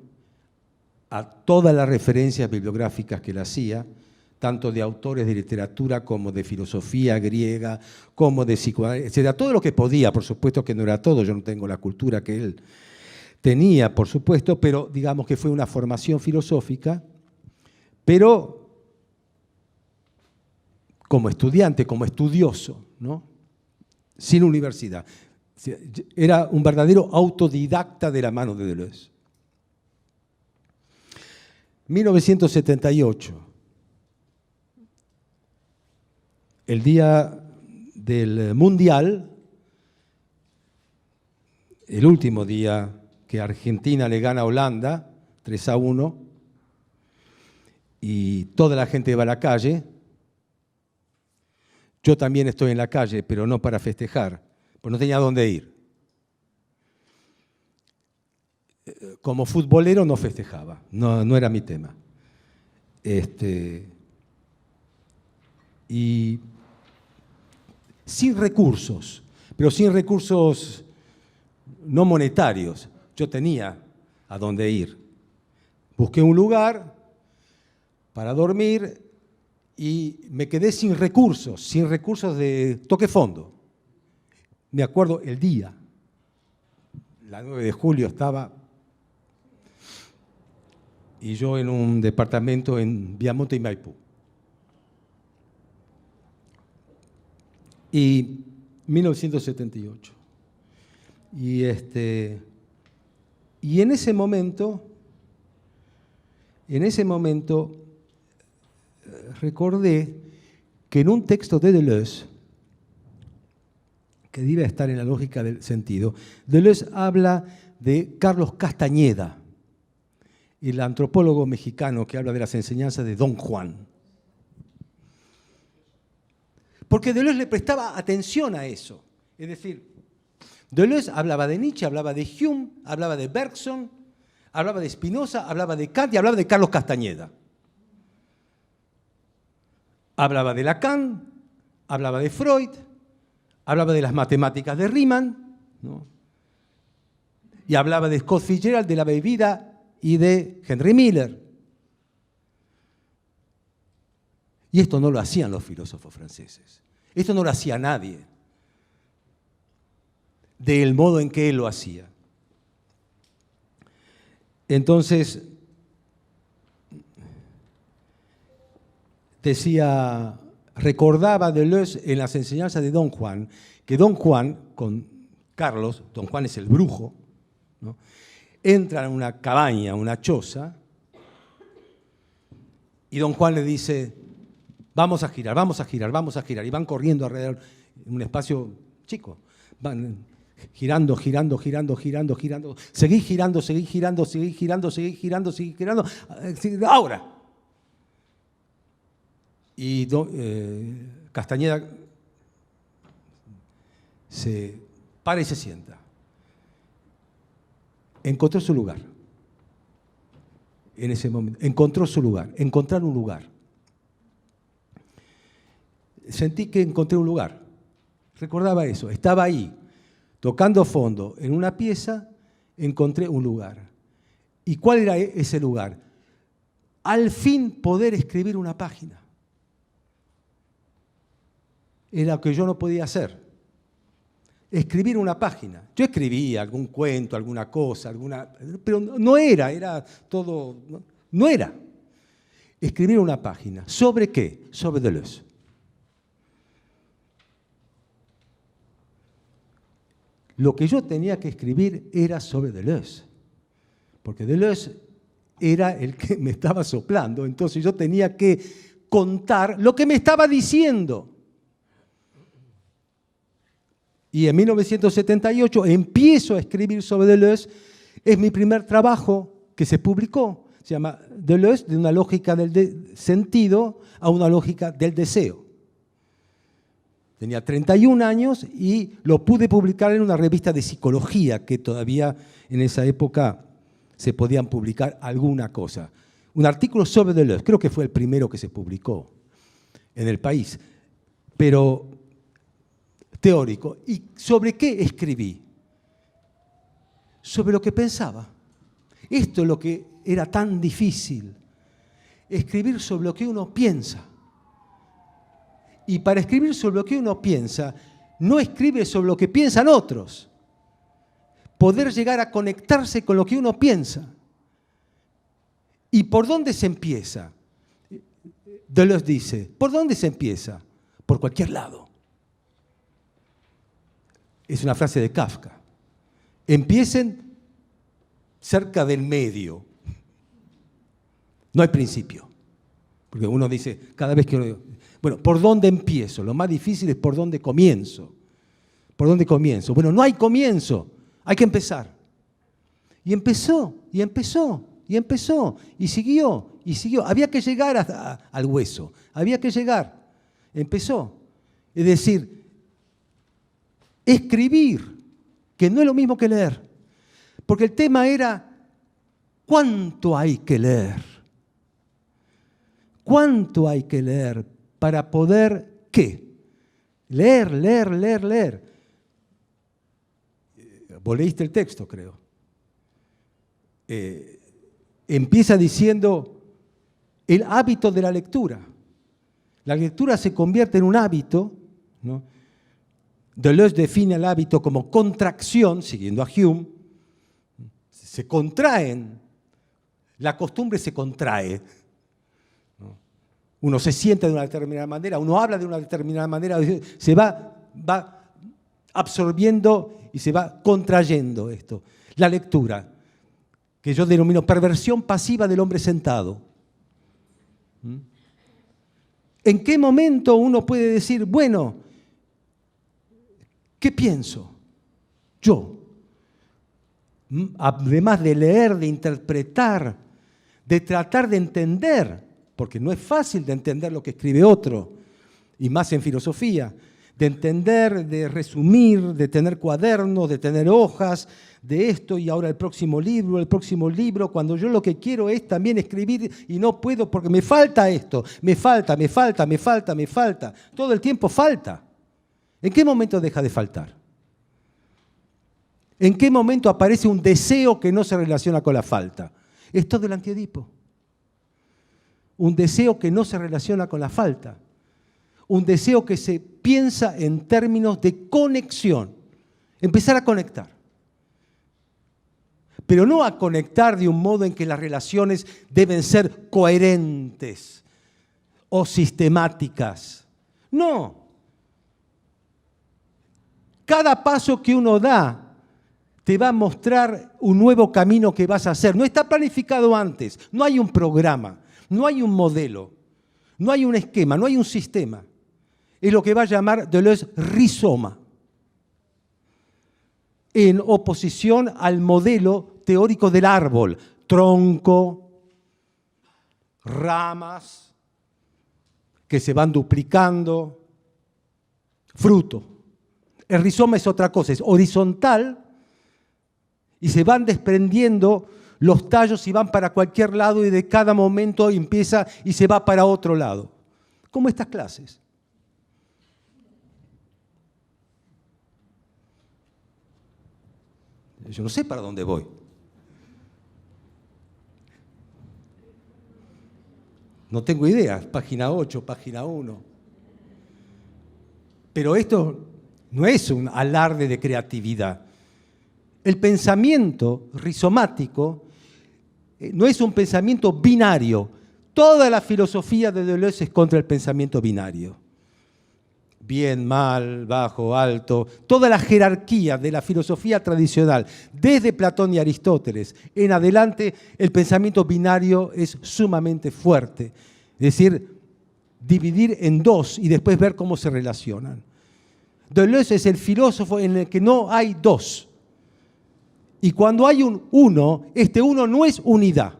[SPEAKER 1] a todas las referencias bibliográficas que él hacía, tanto de autores de literatura como de filosofía griega, como de psicoanálisis, etc. Todo lo que podía, por supuesto que no era todo, yo no tengo la cultura que él tenía, por supuesto, pero digamos que fue una formación filosófica, pero como estudiante, como estudioso, ¿no? Sin universidad. Era un verdadero autodidacta de la mano de Deleuze. 1978. El día del Mundial, el último día que Argentina le gana a Holanda, 3-1, y toda la gente va a la calle. Yo también estoy en la calle, pero no para festejar, pues no tenía dónde ir. Como futbolero no festejaba, no era mi tema. Y sin recursos, pero sin recursos no monetarios. Yo tenía a dónde ir. Busqué un lugar para dormir y me quedé sin recursos de toque fondo. Me acuerdo el día, la 9 de julio estaba, y yo en un departamento en Viamonte y Maipú. Y 1978. Y en ese momento recordé que en un texto de Deleuze, que debe estar en la lógica del sentido, Deleuze habla de Carlos Castañeda, el antropólogo mexicano que habla de las enseñanzas de Don Juan. Porque Deleuze le prestaba atención a eso. Es decir, Deleuze hablaba de Nietzsche, hablaba de Hume, hablaba de Bergson, hablaba de Spinoza, hablaba de Kant y hablaba de Carlos Castañeda. Hablaba de Lacan, hablaba de Freud, hablaba de las matemáticas de Riemann, ¿no? Y hablaba de Scott Fitzgerald, de la bebida y de Henry Miller. Y esto no lo hacían los filósofos franceses. Esto no lo hacía nadie, del modo en que él lo hacía. Entonces, recordaba Deleuze en las enseñanzas de Don Juan, que Don Juan, con Carlos, Don Juan es el brujo, ¿no? Entran a una cabaña, una choza, y Don Juan le dice, vamos a girar, vamos a girar, vamos a girar, y van corriendo alrededor, en un espacio chico, van girando, girando, girando, girando, girando, seguí girando, seguí girando, seguí girando, seguí girando, seguí girando, ahora. Y Castañeda se para y se sienta. Encontró su lugar. En ese momento, encontró su lugar, encontrar un lugar. Sentí que encontré un lugar. Recordaba eso, estaba ahí, tocando fondo, en una pieza, encontré un lugar. ¿Y cuál era ese lugar? Al fin poder escribir una página. Era lo que yo no podía hacer. Escribir una página. Yo escribía algún cuento, alguna cosa, pero no era todo, no era. Escribir una página. ¿Sobre qué? Sobre Deleuze. Lo que yo tenía que escribir era sobre Deleuze, porque Deleuze era el que me estaba soplando, entonces yo tenía que contar lo que me estaba diciendo. Y en 1978 empiezo a escribir sobre Deleuze, es mi primer trabajo que se publicó, se llama Deleuze, de una lógica del sentido a una lógica del deseo. Tenía 31 años y lo pude publicar en una revista de psicología, que todavía en esa época se podían publicar alguna cosa. Un artículo sobre Deleuze, creo que fue el primero que se publicó en el país, pero teórico. ¿Y sobre qué escribí? sobre lo que pensaba. Esto es lo que era tan difícil, escribir sobre lo que uno piensa. Y para escribir sobre lo que uno piensa, no escribe sobre lo que piensan otros. Poder llegar a conectarse con lo que uno piensa. ¿Y por dónde se empieza? Deleuze dice, ¿por dónde se empieza? Por cualquier lado. Es una frase de Kafka. Empiecen cerca del medio. No hay principio. Porque uno dice, cada vez que uno... Bueno, ¿por dónde empiezo? Lo más difícil es por dónde comienzo. ¿Por dónde comienzo? Bueno, no hay comienzo. Hay que empezar. Y empezó, y empezó, y empezó, y siguió, y siguió. Había que llegar al hueso. Había que llegar. Empezó. Es decir, escribir, que no es lo mismo que leer. Porque el tema era, ¿cuánto hay que leer? ¿Cuánto hay que leer para poder qué? Leer, leer, leer, leer. Vos leíste el texto, creo. Empieza diciendo el hábito de la lectura. La lectura se convierte en un hábito, ¿no? Deleuze define el hábito como contracción, siguiendo a Hume. Se contraen, la costumbre se contrae. ¿No? Uno se siente de una determinada manera, uno habla de una determinada manera, se va absorbiendo y se va contrayendo esto. La lectura, que yo denomino perversión pasiva del hombre sentado. ¿En qué momento uno puede decir, bueno, ¿qué pienso? Yo. Además de leer, de interpretar, de tratar de entender, porque no es fácil de entender lo que escribe otro, y más en filosofía, de entender, de resumir, de tener cuadernos, de tener hojas, de esto y ahora el próximo libro, cuando yo lo que quiero es también escribir y no puedo porque me falta esto, me falta. Todo el tiempo falta. ¿En qué momento deja de faltar? ¿En qué momento aparece un deseo que no se relaciona con la falta? Es todo el antiedipo. Un deseo que no se relaciona con la falta. Un deseo que se piensa en términos de conexión. Empezar a conectar. Pero no a conectar de un modo en que las relaciones deben ser coherentes o sistemáticas. No. Cada paso que uno da te va a mostrar un nuevo camino que vas a hacer. No está planificado antes, no hay un programa, no hay un modelo, no hay un esquema, no hay un sistema. Es lo que va a llamar Deleuze rizoma, en oposición al modelo teórico del árbol, tronco, ramas que se van duplicando, fruto. El rizoma es otra cosa, es horizontal y se van desprendiendo los tallos y van para cualquier lado y de cada momento empieza y se va para otro lado. Como estas clases. Yo no sé para dónde voy. No tengo idea, página 8, página 1. Pero esto no es un alarde de creatividad. El pensamiento rizomático no es un pensamiento binario. Toda la filosofía de Deleuze es contra el pensamiento binario. Bien, mal, bajo, alto. Toda la jerarquía de la filosofía tradicional, desde Platón y Aristóteles en adelante, el pensamiento binario es sumamente fuerte. Es decir, dividir en dos y después ver cómo se relacionan. Deleuze es el filósofo en el que no hay dos. Y cuando hay un uno, este uno no es unidad.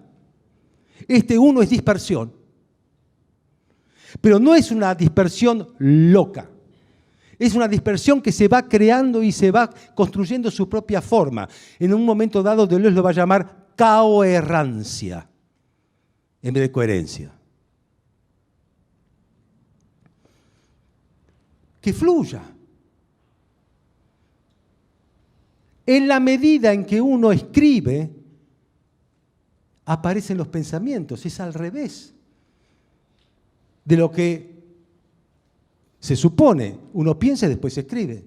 [SPEAKER 1] Este uno es dispersión. Pero no es una dispersión loca. Es una dispersión que se va creando y se va construyendo su propia forma. En un momento dado, Deleuze lo va a llamar coherrancia en vez de coherencia. Que fluya. En la medida en que uno escribe, aparecen los pensamientos, es al revés de lo que se supone. Uno piensa y después escribe.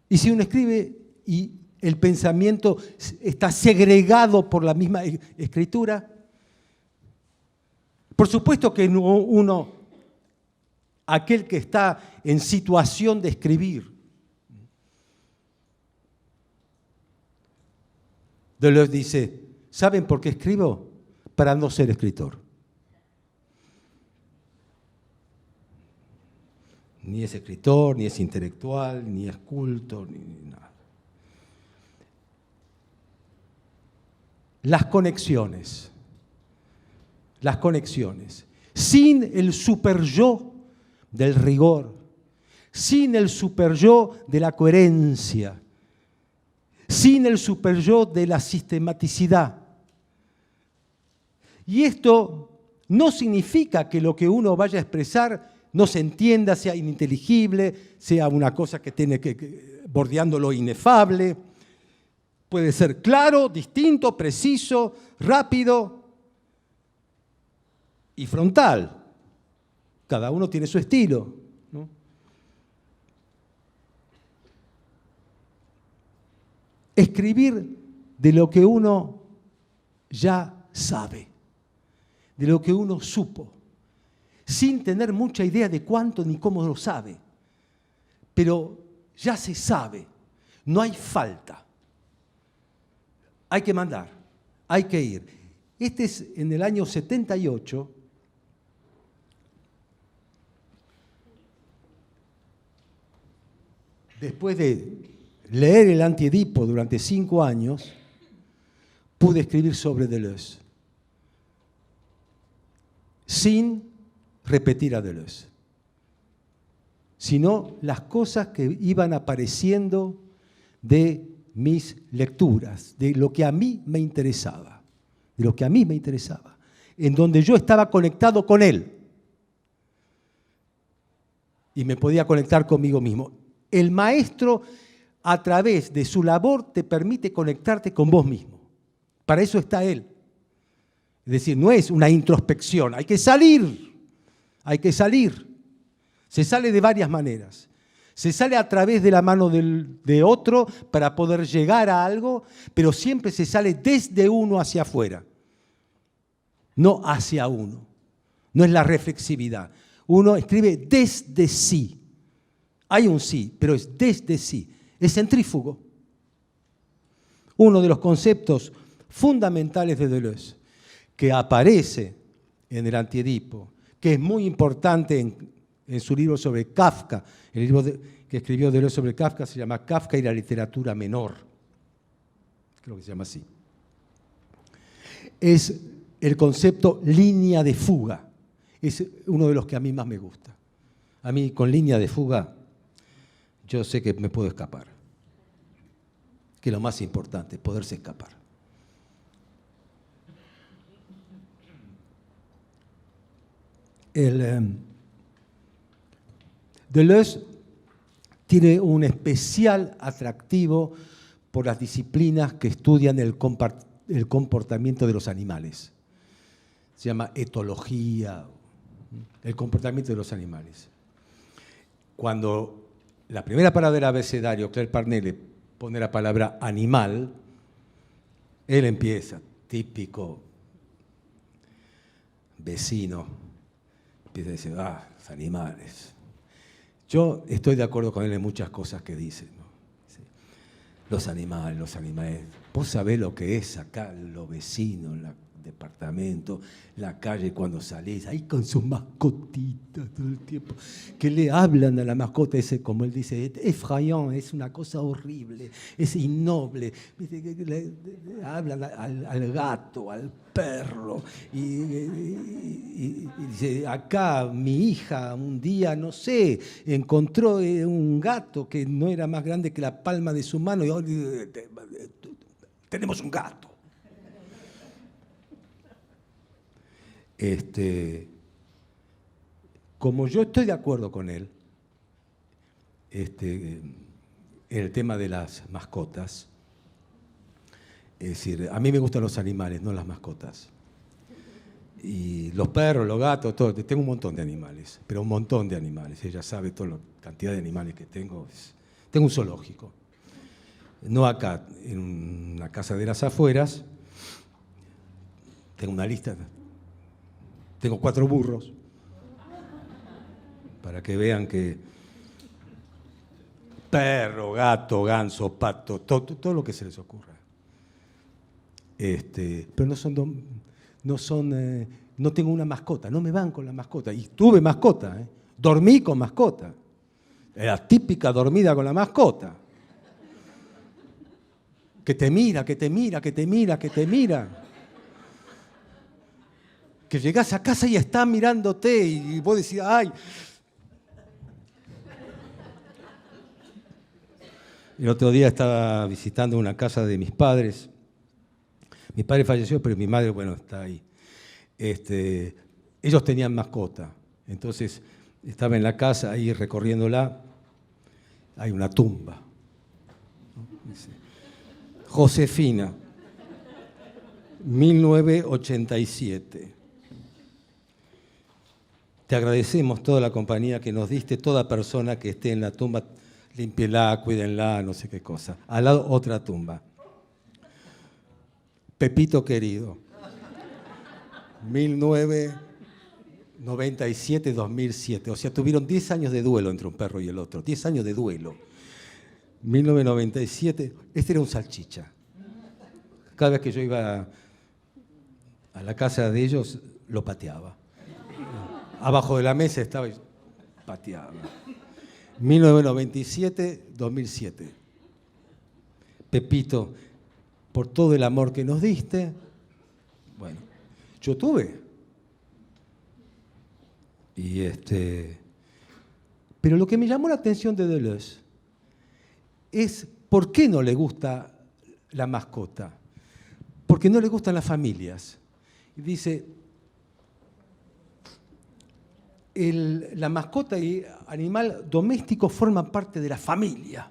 [SPEAKER 1] Y si uno escribe y el pensamiento está segregado por la misma escritura, por supuesto que uno, aquel que está en situación de escribir, Deleuze dice, ¿saben por qué escribo? Para no ser escritor. Ni es escritor, ni es intelectual, ni es culto, ni nada. Las conexiones. Sin el superyo del rigor, sin el superyo de la coherencia, sin el superyo de la sistematicidad. Y esto no significa que lo que uno vaya a expresar no se entienda, sea ininteligible, sea una cosa que tiene que bordeando lo inefable. Puede ser claro, distinto, preciso, rápido y frontal. Cada uno tiene su estilo, ¿no? Escribir de lo que uno ya sabe, de lo que uno supo, sin tener mucha idea de cuánto ni cómo lo sabe. Pero ya se sabe, no hay falta. Hay que mandar, hay que ir. Este es en el año 78. Después de leer el Anti-Edipo durante 5 años, pude escribir sobre Deleuze, sin repetir a Deleuze, sino las cosas que iban apareciendo de mis lecturas, de lo que a mí me interesaba, en donde yo estaba conectado con él y me podía conectar conmigo mismo. El maestro, a través de su labor, te permite conectarte con vos mismo. Para eso está él. Es decir, no es una introspección, hay que salir. Se sale de varias maneras. Se sale a través de la mano de otro para poder llegar a algo, pero siempre se sale desde uno hacia afuera, no hacia uno. No es la reflexividad. Uno escribe desde sí. Hay un sí, pero es desde sí. Es centrífugo. Uno de los conceptos fundamentales de Deleuze, que aparece en el Anti-Edipo, que es muy importante en su libro sobre Kafka, el libro que escribió Deleuze sobre Kafka se llama Kafka y la literatura menor. Creo que se llama así. Es el concepto línea de fuga. Es uno de los que a mí más me gusta. A mí con línea de fuga yo sé que me puedo escapar. Que lo más importante, poderse escapar. Deleuze tiene un especial atractivo por las disciplinas que estudian el comportamiento de los animales. Se llama etología, el comportamiento de los animales. Cuando la primera palabra del abecedario, Claire Parnell, pone la palabra animal, él empieza, típico vecino, empieza a decir, los animales. Yo estoy de acuerdo con él en muchas cosas que dice, ¿no? Sí. Los animales. Vos sabés lo que es acá, los vecinos, el departamento, la calle cuando salís, ahí con sus mascotitas todo el tiempo, que le hablan a la mascota, ese, como él dice, es effrayant, es una cosa horrible, es innoble. Le hablan al gato, al perro, y dice, acá mi hija un día, no sé, encontró un gato que no era más grande que la palma de su mano, y ahora tenemos un gato. Como yo estoy de acuerdo con él, en el tema de las mascotas. Es decir, a mí me gustan los animales, no las mascotas. Y los perros, los gatos, todo. Tengo un montón de animales, pero un montón de animales. Ella sabe toda la cantidad de animales que tengo. Tengo un zoológico. No acá, en una casa de las afueras. Tengo una lista. Tengo 4 burros. Para que vean que perro, gato, ganso, pato, todo lo que se les ocurra. Pero no tengo una mascota, no me van con la mascota. Y tuve mascota, dormí con mascota. Era típica dormida con la mascota. Que te mira, que te mira, que te mira, que te mira. Que llegás a casa y está mirándote y vos decís, ¡ay! El otro día estaba visitando una casa de mis padres. Mi padre falleció, pero mi madre, bueno, está ahí. Ellos tenían mascota. Entonces, estaba en la casa ahí recorriéndola. Hay una tumba, ¿no? Dice, Josefina, 1987. Te agradecemos toda la compañía que nos diste, toda persona que esté en la tumba, límpiela, cuídenla, no sé qué cosa. Al lado otra tumba. Pepito querido, 1997-2007. O sea, tuvieron 10 años de duelo entre un perro y el otro. 10 años de duelo. 1997, este era un salchicha. Cada vez que yo iba a la casa de ellos, lo pateaba. Abajo de la mesa estaba y pateaba. 1997-2007. Pepito, por todo el amor que nos diste, bueno, yo tuve. Pero lo que me llamó la atención de Deleuze es por qué no le gusta la mascota. Porque no le gustan las familias. Y dice, la mascota y animal doméstico forman parte de la familia.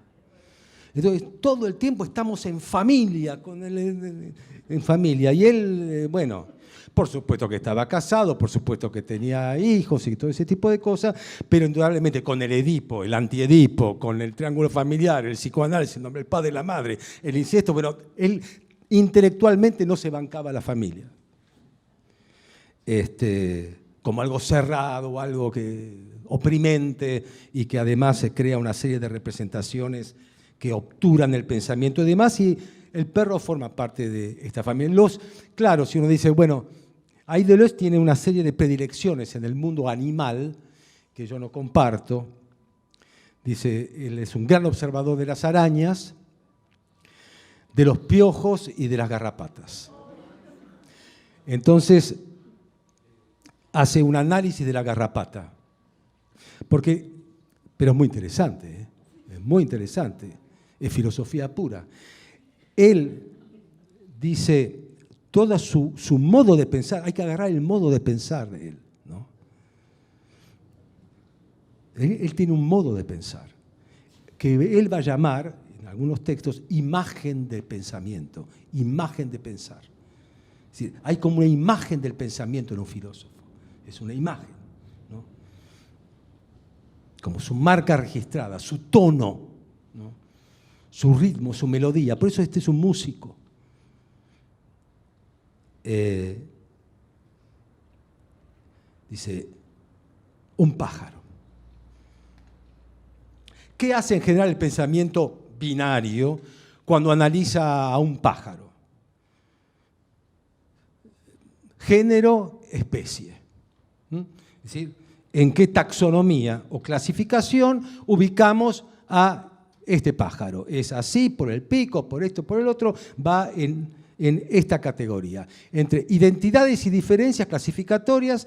[SPEAKER 1] Entonces, todo el tiempo estamos en familia, en familia. Y él, bueno, por supuesto que estaba casado, por supuesto que tenía hijos y todo ese tipo de cosas, pero indudablemente con el Edipo, el antiedipo, con el triángulo familiar, el psicoanálisis, el padre y la madre, el incesto, pero él intelectualmente no se bancaba la familia. Como algo cerrado, algo oprimente y que además se crea una serie de representaciones que obturan el pensamiento y demás, y el perro forma parte de esta familia. Claro, si uno dice, bueno, ahí Deleuze tiene una serie de predilecciones en el mundo animal que yo no comparto. Dice, él es un gran observador de las arañas, de los piojos y de las garrapatas. Entonces, hace un análisis de la garrapata. Pero es muy interesante, es muy interesante. Es filosofía pura. Él dice, todo su modo de pensar, hay que agarrar el modo de pensar de él, ¿no? Él tiene un modo de pensar, que él va a llamar, en algunos textos, imagen del pensamiento, imagen de pensar. Es decir, hay como una imagen del pensamiento en un filósofo, es una imagen, ¿no? Como su marca registrada, su tono, ¿no? Su ritmo, su melodía. Por eso este es un músico. Dice, un pájaro. ¿Qué hace en general el pensamiento binario cuando analiza a un pájaro? Género, especie. Es decir, ¿en qué taxonomía o clasificación ubicamos a este pájaro? Es así, por el pico, por esto, por el otro, va en esta categoría. Entre identidades y diferencias clasificatorias,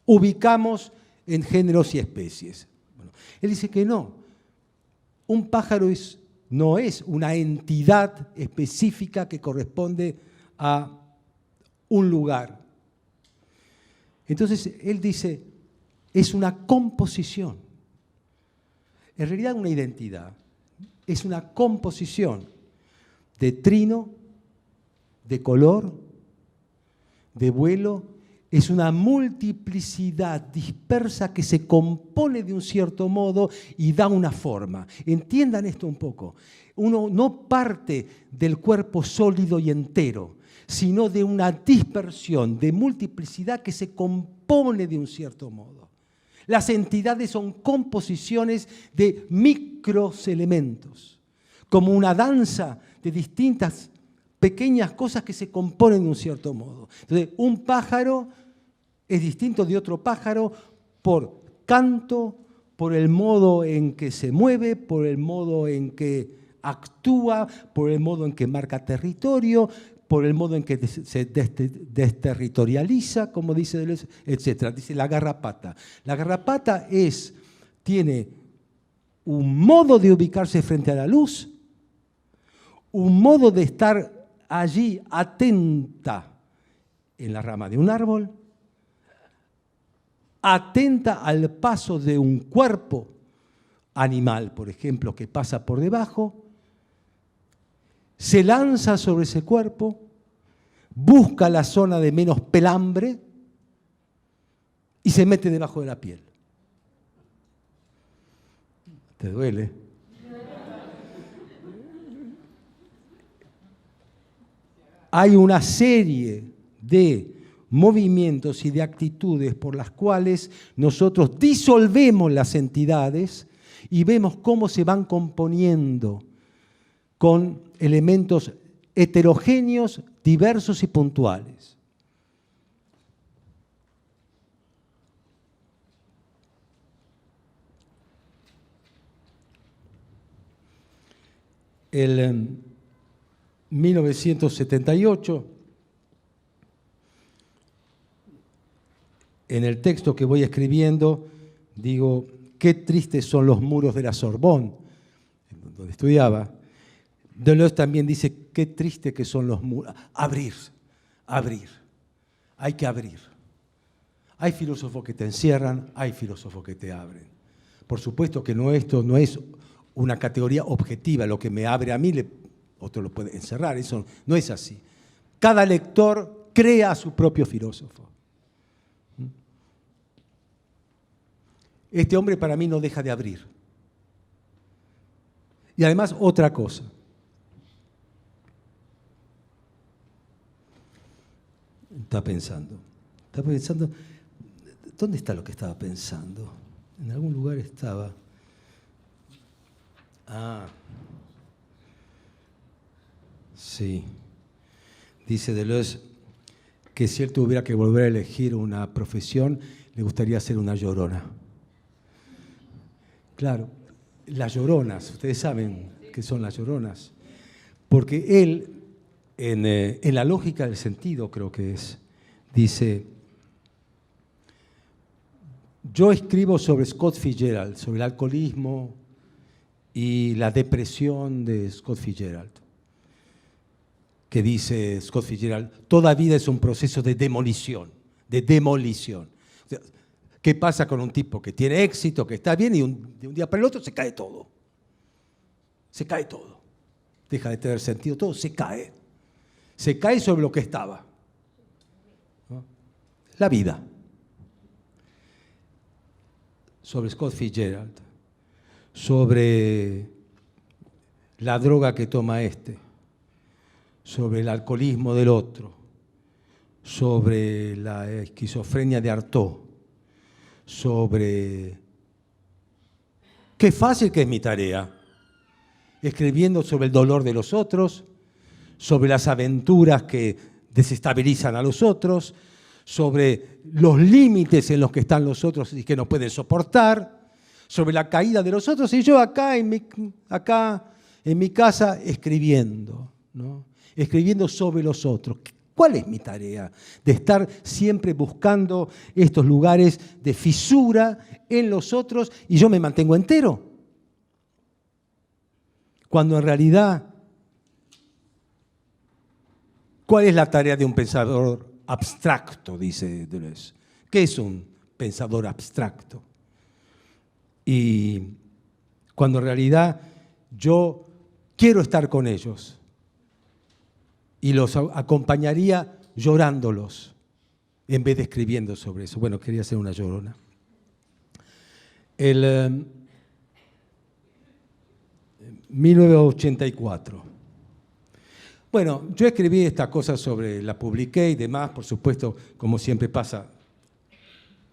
[SPEAKER 1] ubicamos en géneros y especies. Bueno, él dice que no. Un pájaro no es una entidad específica que corresponde a un lugar. Entonces, él dice, es una composición. En realidad, una identidad es una composición de trino, de color, de vuelo, es una multiplicidad dispersa que se compone de un cierto modo y da una forma. Entiendan esto un poco. Uno no parte del cuerpo sólido y entero, sino de una dispersión, de multiplicidad que se compone de un cierto modo. Las entidades son composiciones de microelementos, como una danza de distintas pequeñas cosas que se componen de un cierto modo. Entonces, un pájaro es distinto de otro pájaro por canto, por el modo en que se mueve, por el modo en que actúa, por el modo en que marca territorio, por el modo en que se desterritorializa, como dice Deleuze, etc. Dice la garrapata. La garrapata tiene un modo de ubicarse frente a la luz, un modo de estar allí atenta en la rama de un árbol, atenta al paso de un cuerpo animal, por ejemplo, que pasa por debajo, se lanza sobre ese cuerpo, busca la zona de menos pelambre y se mete debajo de la piel. ¿Te duele? Hay una serie de movimientos y de actitudes por las cuales nosotros disolvemos las entidades y vemos cómo se van componiendo con elementos heterogéneos, diversos y puntuales. En 1978, en el texto que voy escribiendo, digo, qué tristes son los muros de la Sorbonne, donde estudiaba. Deleuze también dice, qué triste que son los muros. Abrir, hay que abrir. Hay filósofos que te encierran, hay filósofos que te abren. Por supuesto que esto no es una categoría objetiva, lo que me abre a mí, otro lo puede encerrar, eso no es así. Cada lector crea a su propio filósofo. Este hombre para mí no deja de abrir. Y además otra cosa. Está pensando, ¿dónde está lo que estaba pensando? En algún lugar estaba. Sí. Dice Deleuze que si él tuviera que volver a elegir una profesión, le gustaría ser una llorona. Claro, las lloronas, ustedes saben qué son las lloronas, porque él, en la lógica del sentido creo que dice, yo escribo sobre Scott Fitzgerald, sobre el alcoholismo y la depresión de Scott Fitzgerald, que dice Scott Fitzgerald, toda vida es un proceso de demolición, de demolición. O sea, ¿qué pasa con un tipo que tiene éxito, que está bien y de un día para el otro se cae todo? Se cae todo. Deja de tener sentido todo, se cae. Se cae sobre lo que estaba. ¿No? La vida. Sobre Scott Fitzgerald, sobre la droga que toma sobre el alcoholismo del otro, sobre la esquizofrenia de Artaud, sobre... Qué fácil que es mi tarea, escribiendo sobre el dolor de los otros, sobre las aventuras que desestabilizan a los otros, sobre los límites en los que están los otros y que no pueden soportar, sobre la caída de los otros, y yo acá en mi casa escribiendo, ¿no? Escribiendo sobre los otros. ¿Cuál es mi tarea? De estar siempre buscando estos lugares de fisura en los otros y yo me mantengo entero. Cuando en realidad, ¿cuál es la tarea de un pensador abstracto? Dice Deleuze. ¿Qué es un pensador abstracto? Y cuando en realidad yo quiero estar con ellos y los acompañaría llorándolos en vez de escribiendo sobre eso. Bueno, quería ser una llorona. 1984. Bueno, yo escribí estas cosas sobre, la publiqué y demás, por supuesto, como siempre pasa,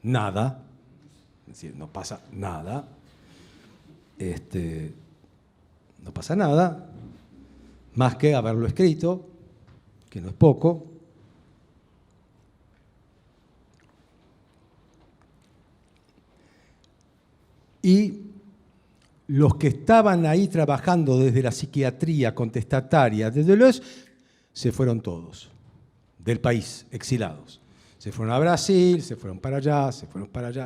[SPEAKER 1] nada. Es decir, no pasa nada. No pasa nada, más que haberlo escrito, que no es poco. Y los que estaban ahí trabajando desde la psiquiatría contestataria de Deleuze, se fueron todos del país, exilados. Se fueron a Brasil, se fueron para allá,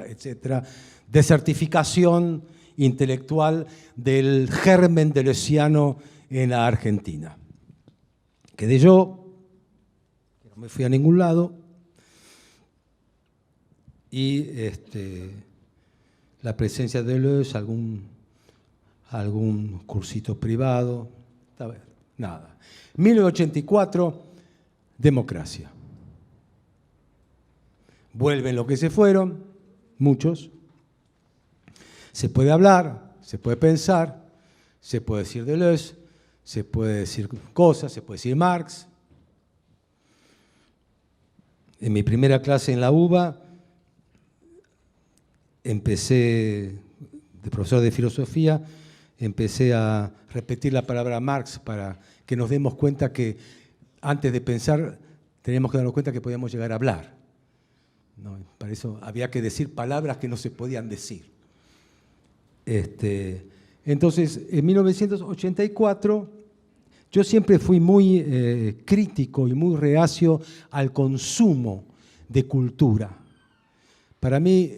[SPEAKER 1] etc. Desertificación intelectual del germen deleuziano en la Argentina. Quedé yo, que no me fui a ningún lado, y la presencia de Deleuze, algún cursito privado, nada. 1984, democracia. Vuelven los que se fueron, muchos. Se puede hablar, se puede pensar, se puede decir Deleuze, se puede decir cosas, se puede decir Marx. En mi primera clase en la UBA, empecé, de profesor de filosofía, empecé a repetir la palabra Marx para que nos demos cuenta que antes de pensar teníamos que darnos cuenta que podíamos llegar a hablar. ¿No? Para eso había que decir palabras que no se podían decir. Entonces, en 1984, yo siempre fui muy crítico y muy reacio al consumo de cultura. Para mí,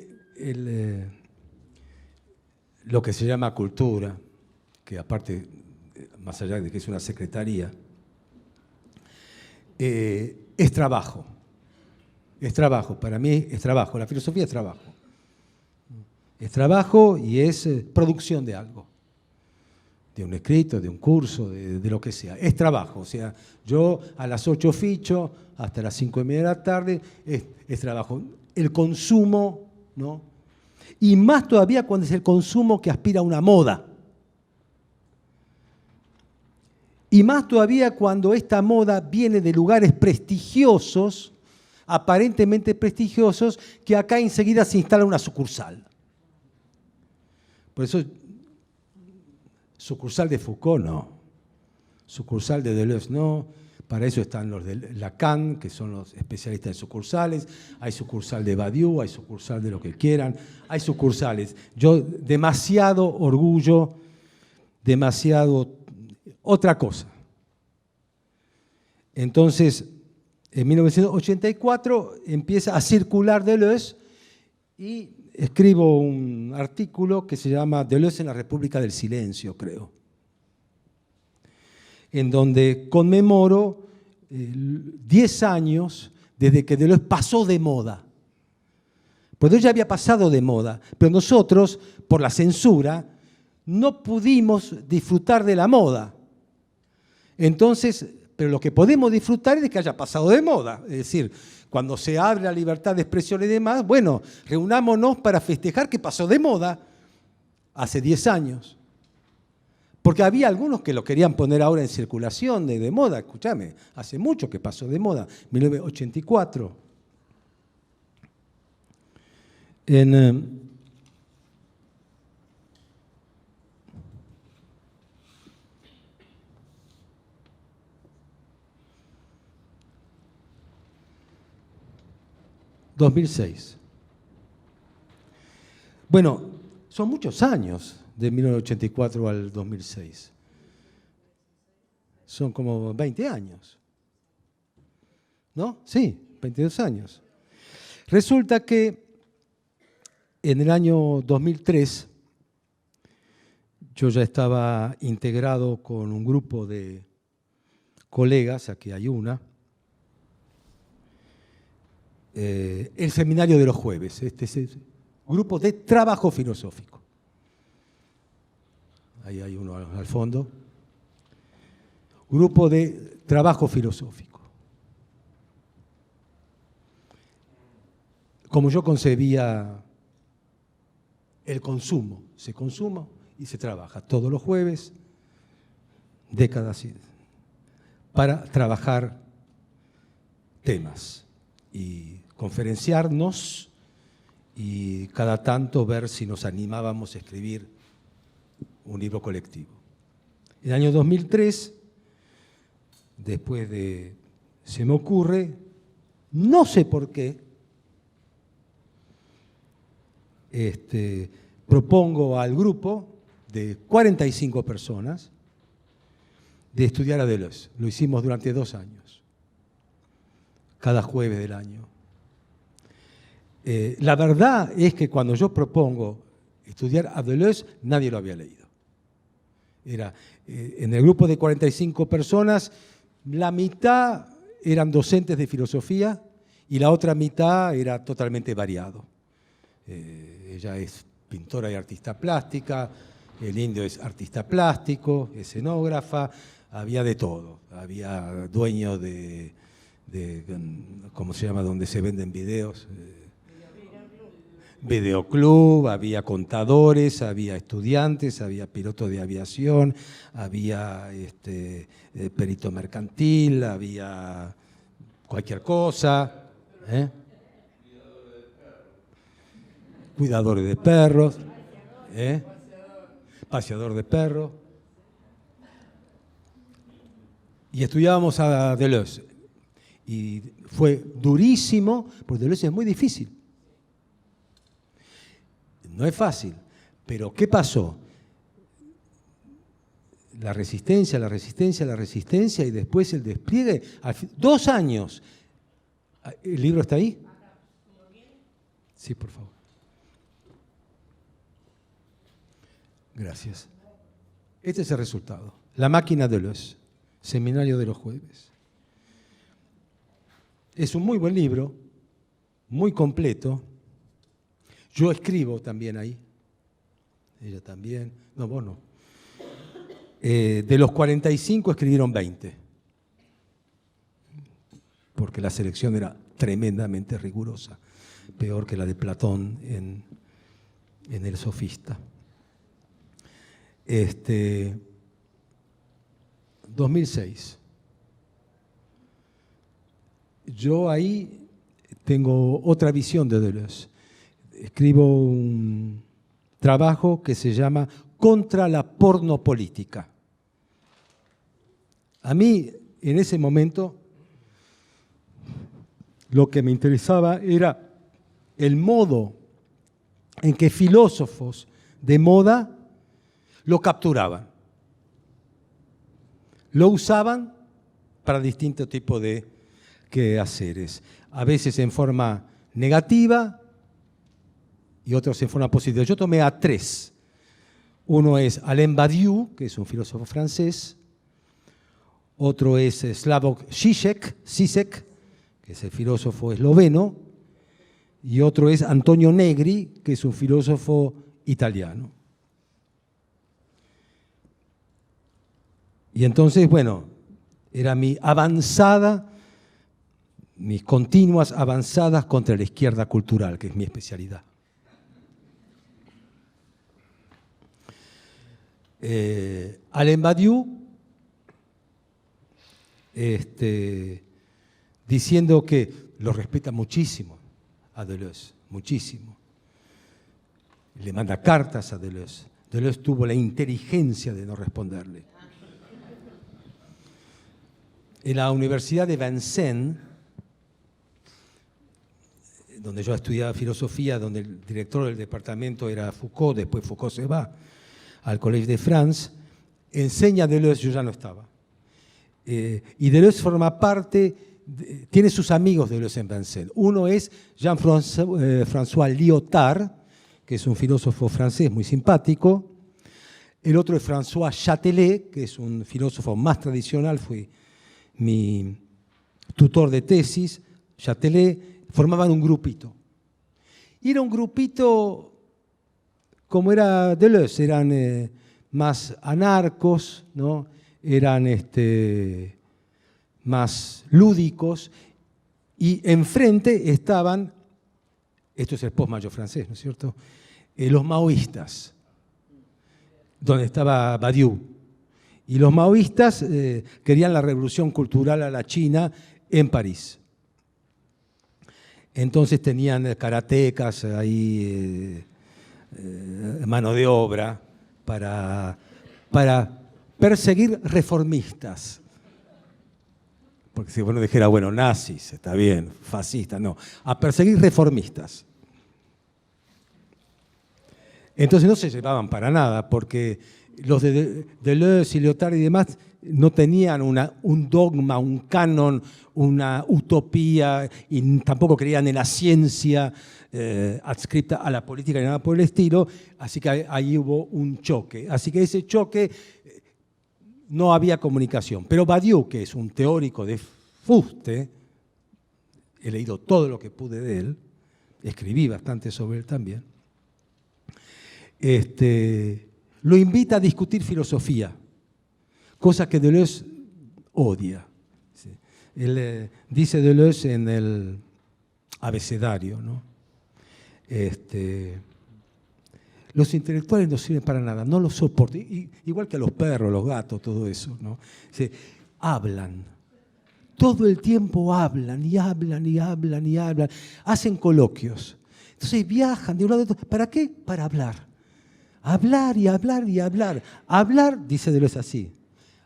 [SPEAKER 1] lo que se llama cultura, que aparte, más allá de que es una secretaría, es trabajo. Es trabajo, para mí es trabajo, la filosofía es trabajo. Es trabajo y es producción de algo, de un escrito, de un curso, de lo que sea. Es trabajo, o sea, yo a las 8 ficho, hasta las 5:30 de la tarde, es trabajo. El consumo, ¿no? Y más todavía cuando es el consumo que aspira a una moda. Y más todavía cuando esta moda viene de lugares prestigiosos, aparentemente prestigiosos, que acá enseguida se instala una sucursal. Por eso, sucursal de Foucault no, sucursal de Deleuze no, para eso están los de Lacan, que son los especialistas en sucursales, hay sucursal de Badiou, hay sucursal de lo que quieran, hay sucursales. Yo, demasiado orgullo, demasiado otra cosa. Entonces, en 1984 empieza a circular Deleuze y escribo un artículo que se llama Deleuze en la República del Silencio, creo, en donde conmemoro 10 años desde que Deleuze pasó de moda. Pues Deleuze ya había pasado de moda, pero nosotros, por la censura, no pudimos disfrutar de la moda. Entonces, pero lo que podemos disfrutar es de que haya pasado de moda. Es decir, cuando se abre la libertad de expresión y demás, bueno, reunámonos para festejar que pasó de moda hace 10 años. Porque había algunos que lo querían poner ahora en circulación de moda. Escúchame, hace mucho que pasó de moda, 1984. En 2006. Bueno, son muchos años de 1984 al 2006. Son como 20 años. ¿No? Sí, 22 años. Resulta que en el año 2003 yo ya estaba integrado con un grupo de colegas, aquí hay una, el seminario de los jueves, este es el grupo de trabajo filosófico. ahí hay uno al fondo. Grupo de trabajo filosófico. Como yo concebía el consumo, se consuma y se trabaja todos los jueves, décadas, para trabajar temas y conferenciarnos y cada tanto ver si nos animábamos a escribir un libro colectivo. En el año 2003, después de Se me ocurre, no sé por qué, propongo al grupo de 45 personas de estudiar a Deleuze. Lo hicimos durante 2 años, cada jueves del año. La verdad es que cuando yo propongo estudiar a Deleuze, nadie lo había leído. Era, en el grupo de 45 personas, la mitad eran docentes de filosofía y la otra mitad era totalmente variado. Ella es pintora y artista plástica, el indio es artista plástico, escenógrafa, había de todo. Había dueños de ¿cómo se llama?, donde se venden videos. Videoclub, había contadores, había estudiantes, había pilotos de aviación, había perito mercantil, había cualquier cosa. Cuidadores de perros, paseador de perros. Y estudiábamos a Deleuze. Y fue durísimo, porque Deleuze es muy difícil. No es fácil, pero ¿qué pasó? La resistencia, la resistencia, la resistencia y después el despliegue. 2 años. ¿El libro está ahí? Sí, por favor. Gracias. Este es el resultado. La máquina de Deleuze, seminario de los jueves. Es un muy buen libro, muy completo. Yo escribo también ahí. Ella también. No, vos no. De los 45 escribieron 20. Porque la selección era tremendamente rigurosa. Peor que la de Platón en El Sofista. 2006. Yo ahí tengo otra visión de Deleuze. Escribo un trabajo que se llama Contra la pornopolítica. A mí, en ese momento, lo que me interesaba era el modo en que filósofos de moda lo capturaban. Lo usaban para distintos tipos de quehaceres. A veces en forma negativa y otros en forma positiva. Yo tomé a 3. Uno es Alain Badiou, que es un filósofo francés. Otro es Slavoj Žižek, que es el filósofo esloveno. Y otro es Antonio Negri, que es un filósofo italiano. Y entonces, bueno, era mis continuas avanzadas contra la izquierda cultural, que es mi especialidad. Alain Badiou, diciendo que lo respeta muchísimo a Deleuze, muchísimo. Le manda cartas a Deleuze. Deleuze tuvo la inteligencia de no responderle. En la Universidad de Vincennes, donde yo estudiaba filosofía, donde el director del departamento era Foucault, después Foucault se va al Collège de France, enseña Deleuze, yo ya no estaba. Y Deleuze forma parte, tiene sus amigos Deleuze en Vincennes. Uno es Jean-François Lyotard, que es un filósofo francés muy simpático. El otro es François Châtelet, que es un filósofo más tradicional, fue mi tutor de tesis. Châtelet, formaban un grupito. Y era un grupito como era Deleuze, eran más anarcos, ¿no? Eran más lúdicos, y enfrente estaban, esto es el post-mayo francés, ¿no es cierto?, los maoístas, donde estaba Badiou. Y los maoístas querían la revolución cultural a la China en París. Entonces tenían karatecas ahí, mano de obra, para perseguir reformistas. Porque si uno dijera, bueno, nazis, está bien, fascistas, no, a perseguir reformistas. Entonces no se llevaban para nada, porque los de Deleuze y Lyotard y demás no tenían un dogma, un canon, una utopía, y tampoco creían en la ciencia adscripta a la política ni nada por el estilo, así que ahí hubo un choque. Así que ese choque no había comunicación. Pero Badiou, que es un teórico de fuste, he leído todo lo que pude de él, escribí bastante sobre él también, lo invita a discutir filosofía, cosa que Deleuze odia. ¿Sí? Él dice Deleuze en el abecedario, ¿no? Los intelectuales no sirven para nada, no los soporto, igual que a los perros, los gatos, todo eso, ¿no? Hablan, todo el tiempo hablan y hablan y hablan y hablan, hacen coloquios. Entonces viajan de un lado a otro. ¿Para qué? Para hablar. Hablar y hablar y hablar. Hablar, dice Deleuze así,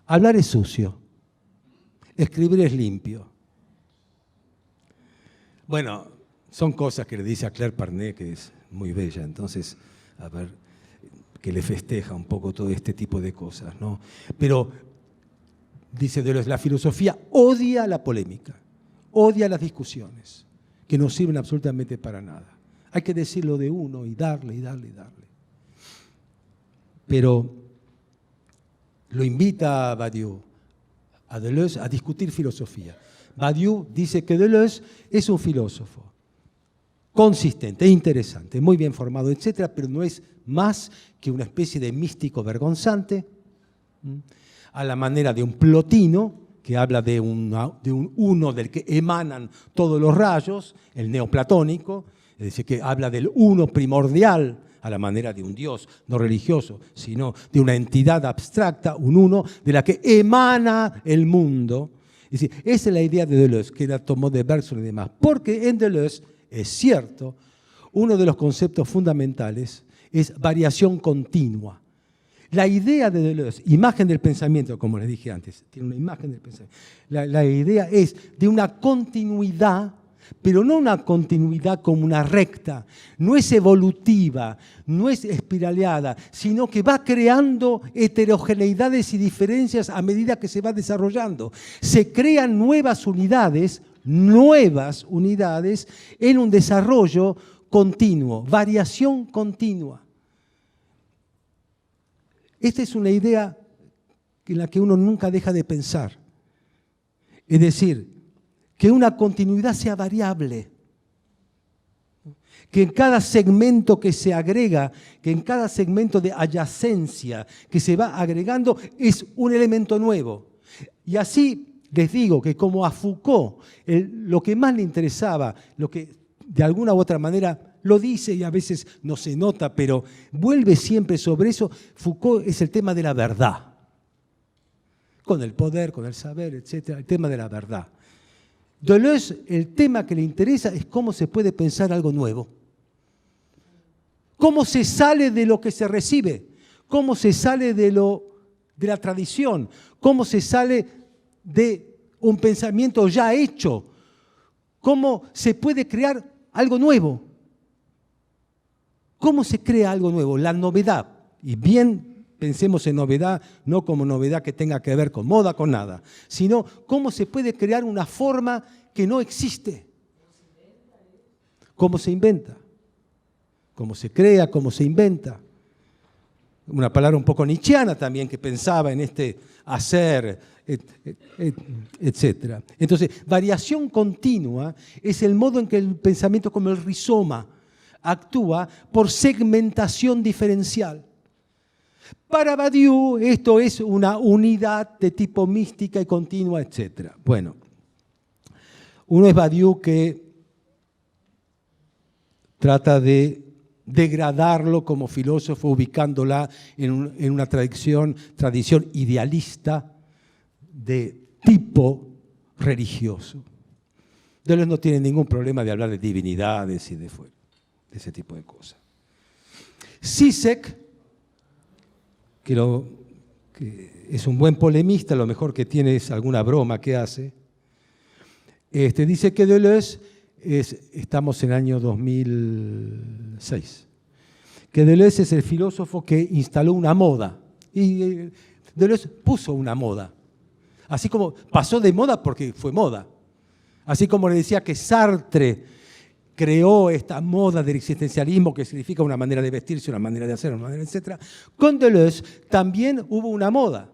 [SPEAKER 1] hablar es sucio, escribir es limpio. Bueno, son cosas que le dice a Claire Parnet, que es muy bella, entonces, a ver, que le festeja un poco todo este tipo de cosas, ¿no? Pero, dice Deleuze, la filosofía odia la polémica, odia las discusiones, que no sirven absolutamente para nada. Hay que decirlo de uno y darle y darle y darle. Pero lo invita a Badiou, a Deleuze, a discutir filosofía. Badiou dice que Deleuze es un filósofo consistente, interesante, muy bien formado, etcétera, pero no es más que una especie de místico vergonzante, a la manera de un Plotino, que habla de un uno del que emanan todos los rayos, el neoplatónico, es decir, que habla del uno primordial, a la manera de un Dios, no religioso, sino de una entidad abstracta, un uno, de la que emana el mundo. Es decir, esa es la idea de Deleuze, que la tomó de Bergson y demás, porque en Deleuze, es cierto, uno de los conceptos fundamentales es variación continua. La idea de Deleuze, imagen del pensamiento, como les dije antes, tiene una imagen del pensamiento. La idea es de una continuidad, pero no una continuidad como una recta, no es evolutiva, no es espiraleada, sino que va creando heterogeneidades y diferencias a medida que se va desarrollando. Se crean nuevas unidades en un desarrollo continuo, variación continua. Esta es una idea en la que uno nunca deja de pensar. Es decir, que una continuidad sea variable, que en cada segmento que se agrega, que en cada segmento de adyacencia que se va agregando es un elemento nuevo. Y así les digo que como a Foucault lo que más le interesaba, lo que de alguna u otra manera lo dice y a veces no se nota, pero vuelve siempre sobre eso, Foucault es el tema de la verdad. Con el poder, con el saber, etcétera, el tema de la verdad. Deleuze, el tema que le interesa es cómo se puede pensar algo nuevo. Cómo se sale de lo que se recibe, cómo se sale de la tradición, cómo se sale de un pensamiento ya hecho, cómo se puede crear algo nuevo. ¿Cómo se crea algo nuevo? La novedad. Y bien pensemos en novedad, no como novedad que tenga que ver con moda, con nada, sino cómo se puede crear una forma que no existe. ¿Cómo se inventa? ¿Cómo se crea? ¿Cómo se inventa? Una palabra un poco nietzscheana también, que pensaba en este hacer, etc. Entonces, variación continua es el modo en que el pensamiento, como el rizoma, actúa por segmentación diferencial. Para Badiou esto es una unidad de tipo mística y continua, etc. Bueno, uno es Badiou que trata de degradarlo como filósofo, ubicándola en una tradición idealista de tipo religioso. Deleuze no tiene ningún problema de hablar de divinidades y de ese tipo de cosas. Zizek, que es un buen polemista, lo mejor que tiene es alguna broma que hace, dice que Deleuze estamos en el año 2006, que Deleuze es el filósofo que instaló una moda, y Deleuze puso una moda, así como pasó de moda porque fue moda, así como le decía que Sartre creó esta moda del existencialismo que significa una manera de vestirse, una manera de hacer, una manera, etc. Con Deleuze también hubo una moda.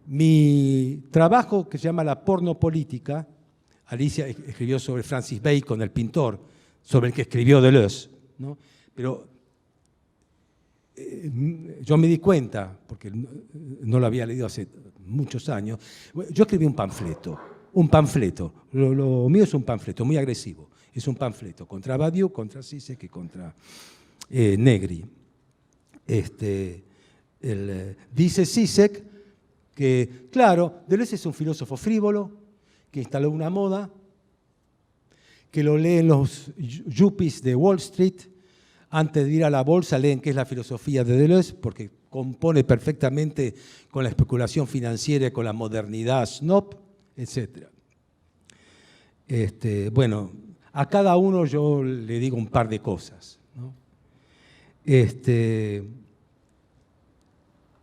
[SPEAKER 1] Mi trabajo, que se llama La pornopolítica, Alicia escribió sobre Francis Bacon, el pintor, sobre el que escribió Deleuze, ¿no? Pero yo me di cuenta, porque no lo había leído hace muchos años, yo escribí un panfleto, lo mío es un panfleto muy agresivo, es un panfleto contra Badiou, contra Zizek y contra Negri. Dice Zizek que, claro, Deleuze es un filósofo frívolo, que instaló una moda, que lo leen los yuppies de Wall Street, antes de ir a la bolsa leen qué es la filosofía de Deleuze, porque compone perfectamente con la especulación financiera y con la modernidad snob, etc. Bueno, a cada uno yo le digo un par de cosas, ¿no?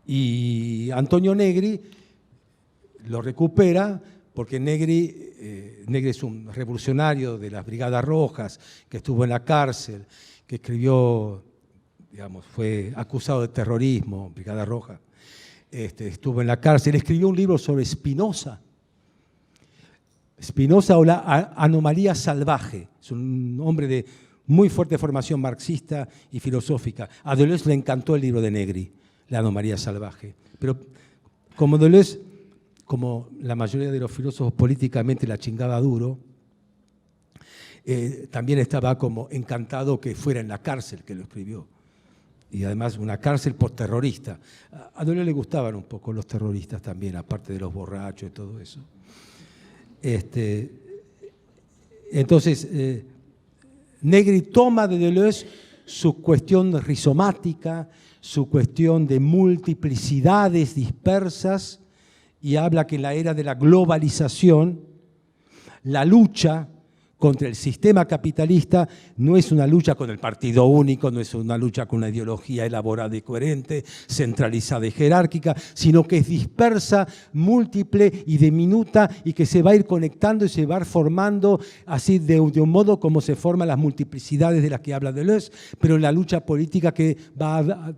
[SPEAKER 1] Y Antonio Negri lo recupera porque Negri es un revolucionario de las Brigadas Rojas, que estuvo en la cárcel, que escribió, digamos, fue acusado de terrorismo, Brigada Roja, estuvo en la cárcel, escribió un libro sobre Spinoza. Spinoza o la anomalía salvaje, es un hombre de muy fuerte formación marxista y filosófica. A Deleuze le encantó el libro de Negri, La anomalía salvaje. Pero como Deleuze, como la mayoría de los filósofos políticamente la chingaba duro, también estaba como encantado que fuera en la cárcel que lo escribió. Y además una cárcel por terrorista. A Deleuze le gustaban un poco los terroristas también, aparte de los borrachos y todo eso. Entonces, Negri toma de Deleuze su cuestión rizomática, su cuestión de multiplicidades dispersas, y habla que en la era de la globalización, la lucha contra el sistema capitalista no es una lucha con el partido único, no es una lucha con una ideología elaborada y coherente, centralizada y jerárquica, sino que es dispersa, múltiple y diminuta, y que se va a ir conectando y se va a ir formando así de un modo como se forman las multiplicidades de las que habla Deleuze, pero en la lucha política que va a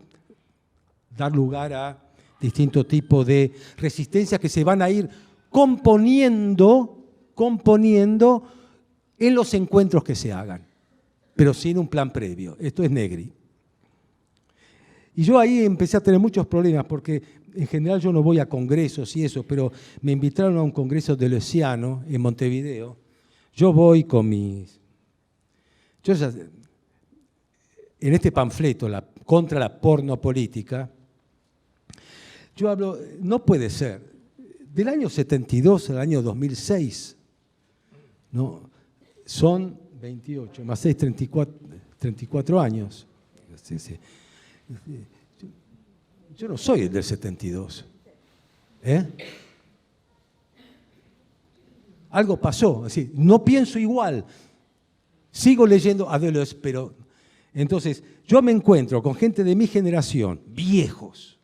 [SPEAKER 1] dar lugar a distintos tipos de resistencias que se van a ir componiendo en los encuentros que se hagan, pero sin un plan previo. Esto es Negri. Y yo ahí empecé a tener muchos problemas, porque en general yo no voy a congresos y eso, pero me invitaron a un congreso deleuziano en Montevideo. Yo voy con mis... en este panfleto, contra la pornopolítica, yo hablo, no puede ser, del año 72 al año 2006, ¿no? Son 28, más 6, 34 años. Sí, sí. Yo no soy el del 72. Algo pasó, es decir, no pienso igual. Sigo leyendo a Deleuze, pero... Entonces, yo me encuentro con gente de mi generación, viejos,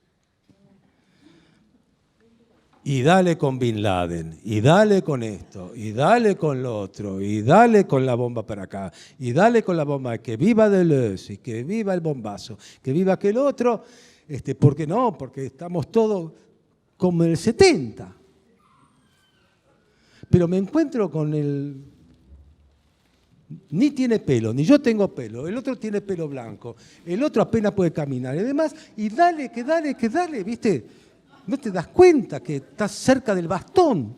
[SPEAKER 1] y dale con Bin Laden, y dale con esto, y dale con lo otro, y dale con la bomba para acá, y dale con la bomba, que viva Deleuze, y que viva el bombazo, que viva aquel otro, ¿por qué no? Porque estamos todos como en el 70. Pero me encuentro con el ni tiene pelo, ni yo tengo pelo, el otro tiene pelo blanco, el otro apenas puede caminar y demás, y dale, ¿viste? No te das cuenta que estás cerca del bastón.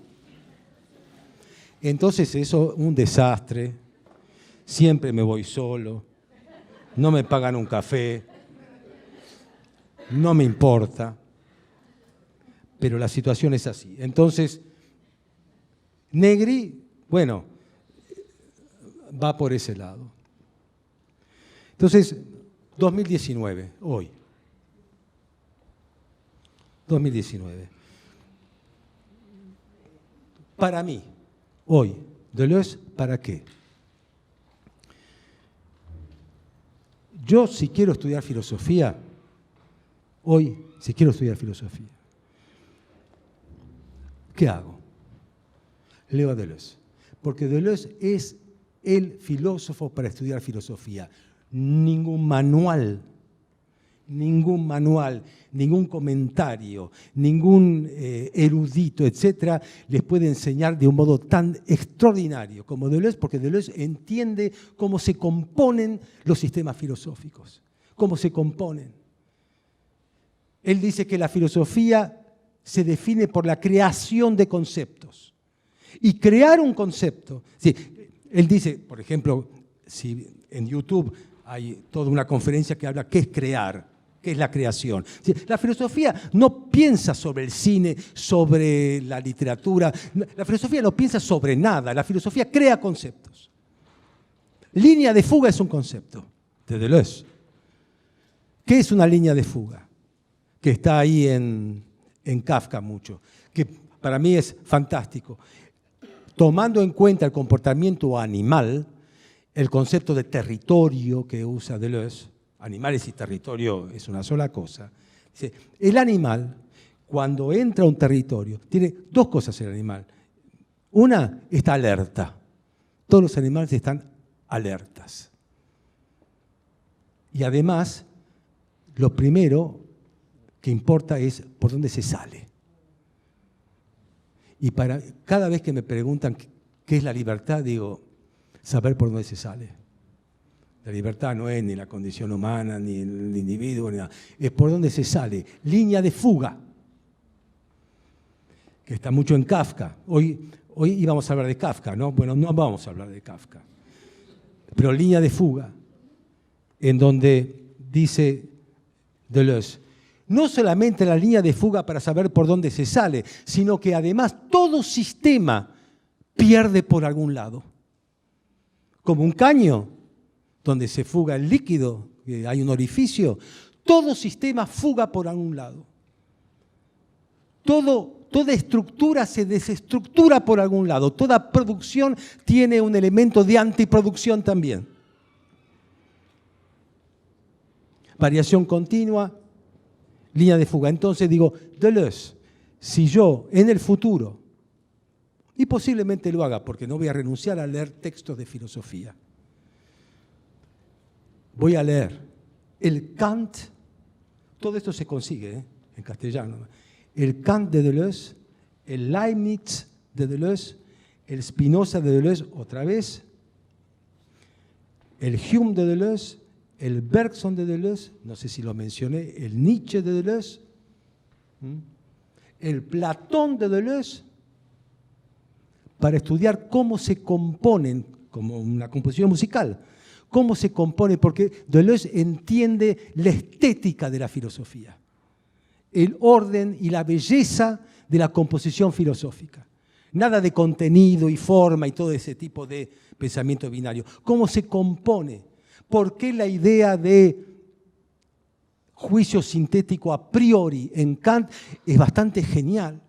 [SPEAKER 1] Entonces eso, un desastre, siempre me voy solo, no me pagan un café, no me importa, pero la situación es así. Entonces, Negri, bueno, va por ese lado. Entonces, 2019, hoy. 2019. Para mí, hoy, Deleuze, ¿para qué? Yo, si quiero estudiar filosofía, hoy, si quiero estudiar filosofía, ¿qué hago? Leo a Deleuze. Porque Deleuze es el filósofo para estudiar filosofía. Ningún manual, ningún comentario, ningún erudito, etcétera, les puede enseñar de un modo tan extraordinario como Deleuze, porque Deleuze entiende cómo se componen los sistemas filosóficos, cómo se componen. Él dice que la filosofía se define por la creación de conceptos. Y crear un concepto, sí, él dice, por ejemplo, si en YouTube hay toda una conferencia que habla qué es crear, qué es la creación. Sí, la filosofía no piensa sobre el cine, sobre la literatura, la filosofía no piensa sobre nada, la filosofía crea conceptos. Línea de fuga es un concepto de Deleuze. ¿Qué es una línea de fuga? Que está ahí en Kafka mucho, que para mí es fantástico. Tomando en cuenta el comportamiento animal, el concepto de territorio que usa Deleuze, animales y territorio es una sola cosa. Dice, el animal, cuando entra a un territorio, tiene dos cosas el animal. Una, está alerta. Todos los animales están alertas. Y además, lo primero que importa es por dónde se sale. Y cada vez que me preguntan qué es la libertad, digo, saber por dónde se sale. La libertad no es ni la condición humana, ni el individuo, ni nada. Es por dónde se sale. Línea de fuga, que está mucho en Kafka. Hoy íbamos a hablar de Kafka, ¿no? Bueno, no vamos a hablar de Kafka. Pero línea de fuga, en donde dice Deleuze, no solamente la línea de fuga para saber por dónde se sale, sino que además todo sistema pierde por algún lado. Como un caño donde se fuga el líquido, que hay un orificio, todo sistema fuga por algún lado. Toda estructura se desestructura por algún lado. Toda producción tiene un elemento de antiproducción también. Variación continua, línea de fuga. Entonces digo, Deleuze, si yo en el futuro, y posiblemente lo haga porque no voy a renunciar a leer textos de filosofía, voy a leer el Kant, todo esto se consigue en castellano, el Kant de Deleuze, el Leibniz de Deleuze, el Spinoza de Deleuze otra vez, el Hume de Deleuze, el Bergson de Deleuze, no sé si lo mencioné, el Nietzsche de Deleuze, el Platón de Deleuze, para estudiar cómo se componen, como una composición musical, cómo se compone, porque Deleuze entiende la estética de la filosofía, el orden y la belleza de la composición filosófica. Nada de contenido y forma y todo ese tipo de pensamiento binario. ¿Cómo se compone? ¿Por qué la idea de juicio sintético a priori en Kant es bastante genial?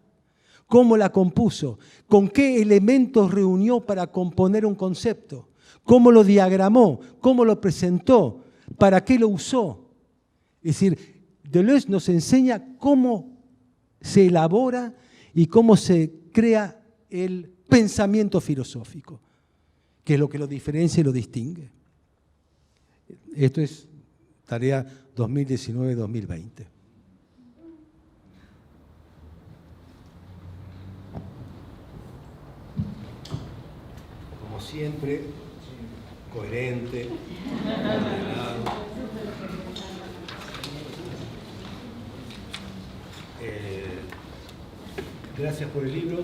[SPEAKER 1] ¿Cómo la compuso? ¿Con qué elementos reunió para componer un concepto? ¿Cómo lo diagramó? ¿Cómo lo presentó? ¿Para qué lo usó? Es decir, Deleuze nos enseña cómo se elabora y cómo se crea el pensamiento filosófico, que es lo que lo diferencia y lo distingue. Esto es tarea 2019-2020. Como siempre, coherente, ordenado. Gracias por el libro.